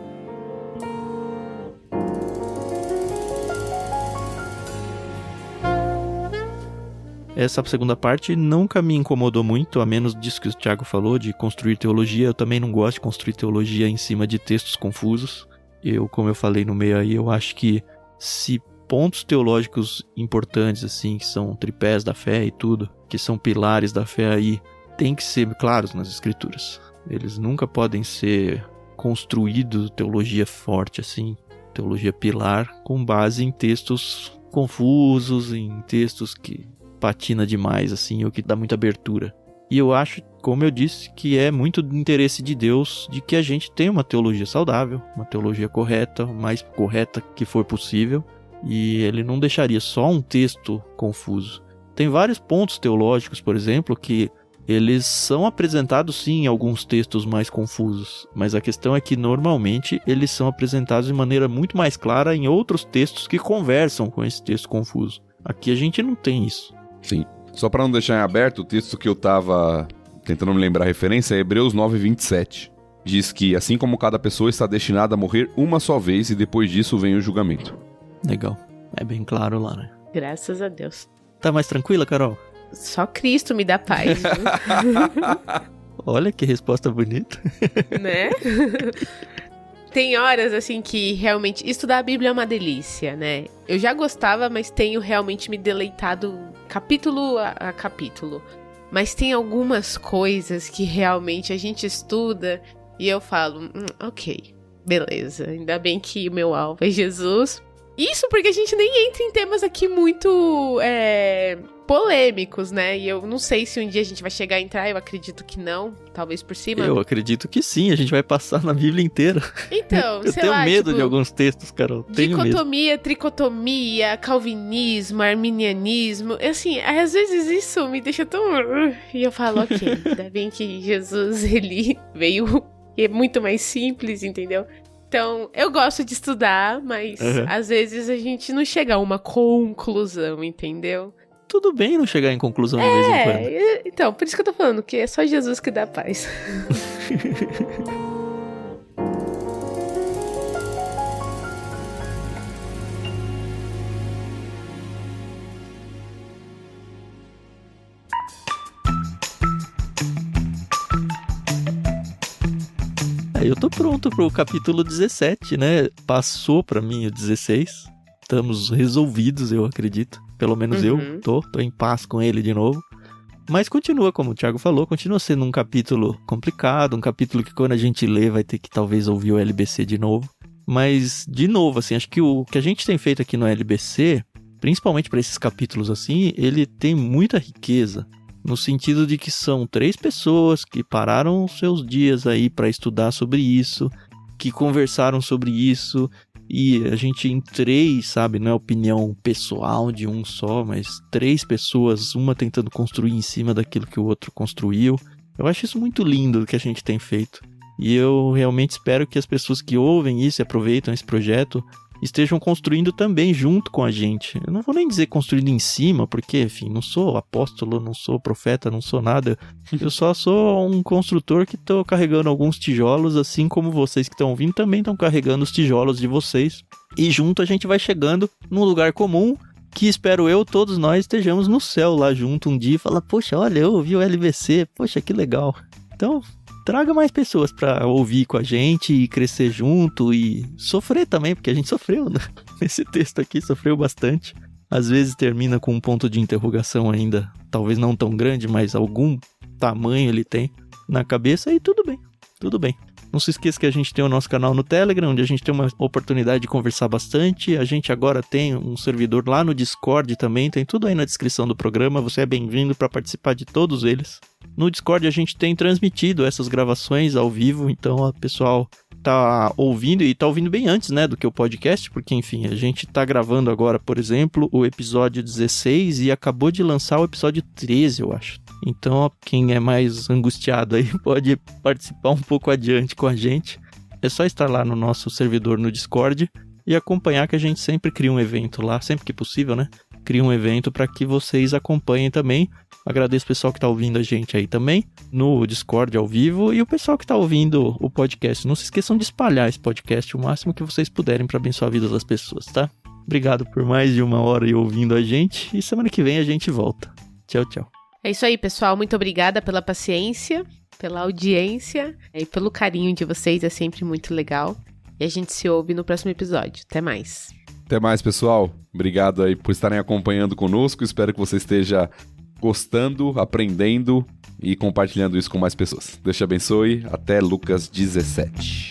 Essa segunda parte nunca me incomodou muito, a menos disso que o Thiago falou, de construir teologia. Eu também não gosto de construir teologia em cima de textos confusos. Como eu falei no meio aí, eu acho que se pontos teológicos importantes, assim, que são tripés da fé e tudo, que são pilares da fé aí, tem que ser claros nas escrituras. Eles nunca podem ser construídos teologia forte, assim, teologia pilar, com base em textos confusos, em textos que patina demais, assim, ou que dá muita abertura. E eu acho, como eu disse, que é muito do interesse de Deus de que a gente tenha uma teologia saudável, uma teologia correta, o mais correta que for possível, e ele não deixaria só um texto confuso. Tem vários pontos teológicos, por exemplo, que eles são apresentados sim em alguns textos mais confusos, mas a questão é que normalmente eles são apresentados de maneira muito mais clara em outros textos que conversam com esse texto confuso. Aqui a gente não tem isso. Sim. Só para não deixar em aberto, o texto que eu tava tentando me lembrar a referência é Hebreus 9:27. Diz que assim como cada pessoa está destinada a morrer uma só vez e depois disso vem o julgamento. Legal. É bem claro lá, né? Graças a Deus. Tá mais tranquila, Carol? Só Cristo me dá paz, viu? Olha que resposta bonita. Né? Tem horas, assim, que realmente estudar a Bíblia é uma delícia, né? Eu já gostava, mas tenho realmente me deleitado capítulo a capítulo. Mas tem algumas coisas que realmente a gente estuda e eu falo, ok, beleza. Ainda bem que o meu alvo é Jesus. Isso porque a gente nem entra em temas aqui muito polêmicos, né? E eu não sei se um dia a gente vai chegar a entrar, eu acredito que não, talvez por cima. Eu acredito que sim, a gente vai passar na Bíblia inteira. Então, eu sei tenho lá, medo tipo, de alguns textos, Carol. Tenho medo. Dicotomia, tricotomia, calvinismo, arminianismo. Assim, às vezes isso me deixa tão... E eu falo, ok, ainda bem que Jesus, ele veio e é muito mais simples, entendeu? Então, eu gosto de estudar, mas às vezes a gente não chega a uma conclusão, entendeu? Tudo bem não chegar em conclusão de vez em quando. Então, por isso que eu tô falando que é só Jesus que dá paz. Eu tô pronto pro capítulo 17, né? Passou pra mim o 16. Estamos resolvidos, eu acredito. Pelo menos eu tô em paz com ele de novo. Mas continua, como o Thiago falou, continua sendo um capítulo complicado, um capítulo que quando a gente lê vai ter que talvez ouvir o LBC de novo. Mas, de novo, assim, acho que o que a gente tem feito aqui no LBC, principalmente para esses capítulos assim, ele tem muita riqueza. No sentido de que são 3 pessoas que pararam seus dias aí para estudar sobre isso, que conversaram sobre isso, e a gente em 3, sabe, não é opinião pessoal de um só, mas 3 pessoas, uma tentando construir em cima daquilo que o outro construiu. Eu acho isso muito lindo do que a gente tem feito. E eu realmente espero que as pessoas que ouvem isso e aproveitam esse projeto estejam construindo também junto com a gente. Eu não vou nem dizer construindo em cima, porque, enfim, não sou apóstolo, não sou profeta, não sou nada. Eu só sou um construtor que estou carregando alguns tijolos, assim como vocês que estão ouvindo também estão carregando os tijolos de vocês. E junto a gente vai chegando num lugar comum que, espero eu, todos nós estejamos no céu lá junto um dia e falar, poxa, olha, eu ouvi o LBC, poxa, que legal. Então, traga mais pessoas pra ouvir com a gente e crescer junto e sofrer também, porque a gente sofreu, né? Esse texto aqui sofreu bastante. Às vezes termina com um ponto de interrogação ainda, talvez não tão grande, mas algum tamanho ele tem na cabeça e tudo bem, tudo bem. Não se esqueça que a gente tem o nosso canal no Telegram, onde a gente tem uma oportunidade de conversar bastante. A gente agora tem um servidor lá no Discord também, tem tudo aí na descrição do programa. Você é bem-vindo para participar de todos eles. No Discord a gente tem transmitido essas gravações ao vivo, então o pessoal tá ouvindo e tá ouvindo bem antes, né, do que o podcast, porque enfim, a gente tá gravando agora, por exemplo, o episódio 16 e acabou de lançar o episódio 13, eu acho. Então, quem é mais angustiado aí pode participar um pouco adiante com a gente. É só estar lá no nosso servidor no Discord e acompanhar, que a gente sempre cria um evento lá, sempre que possível, né? Cria um evento para que vocês acompanhem também. Agradeço o pessoal que está ouvindo a gente aí também, no Discord ao vivo, e o pessoal que está ouvindo o podcast. Não se esqueçam de espalhar esse podcast o máximo que vocês puderem para abençoar a vida das pessoas, tá? Obrigado por mais de 1 hora aí ouvindo a gente, e semana que vem a gente volta. Tchau, tchau. É isso aí, pessoal. Muito obrigada pela paciência, pela audiência e pelo carinho de vocês. É sempre muito legal. E a gente se ouve no próximo episódio. Até mais. Até mais, pessoal. Obrigado aí por estarem acompanhando conosco. Espero que você esteja gostando, aprendendo e compartilhando isso com mais pessoas. Deus te abençoe. Até Lucas 17.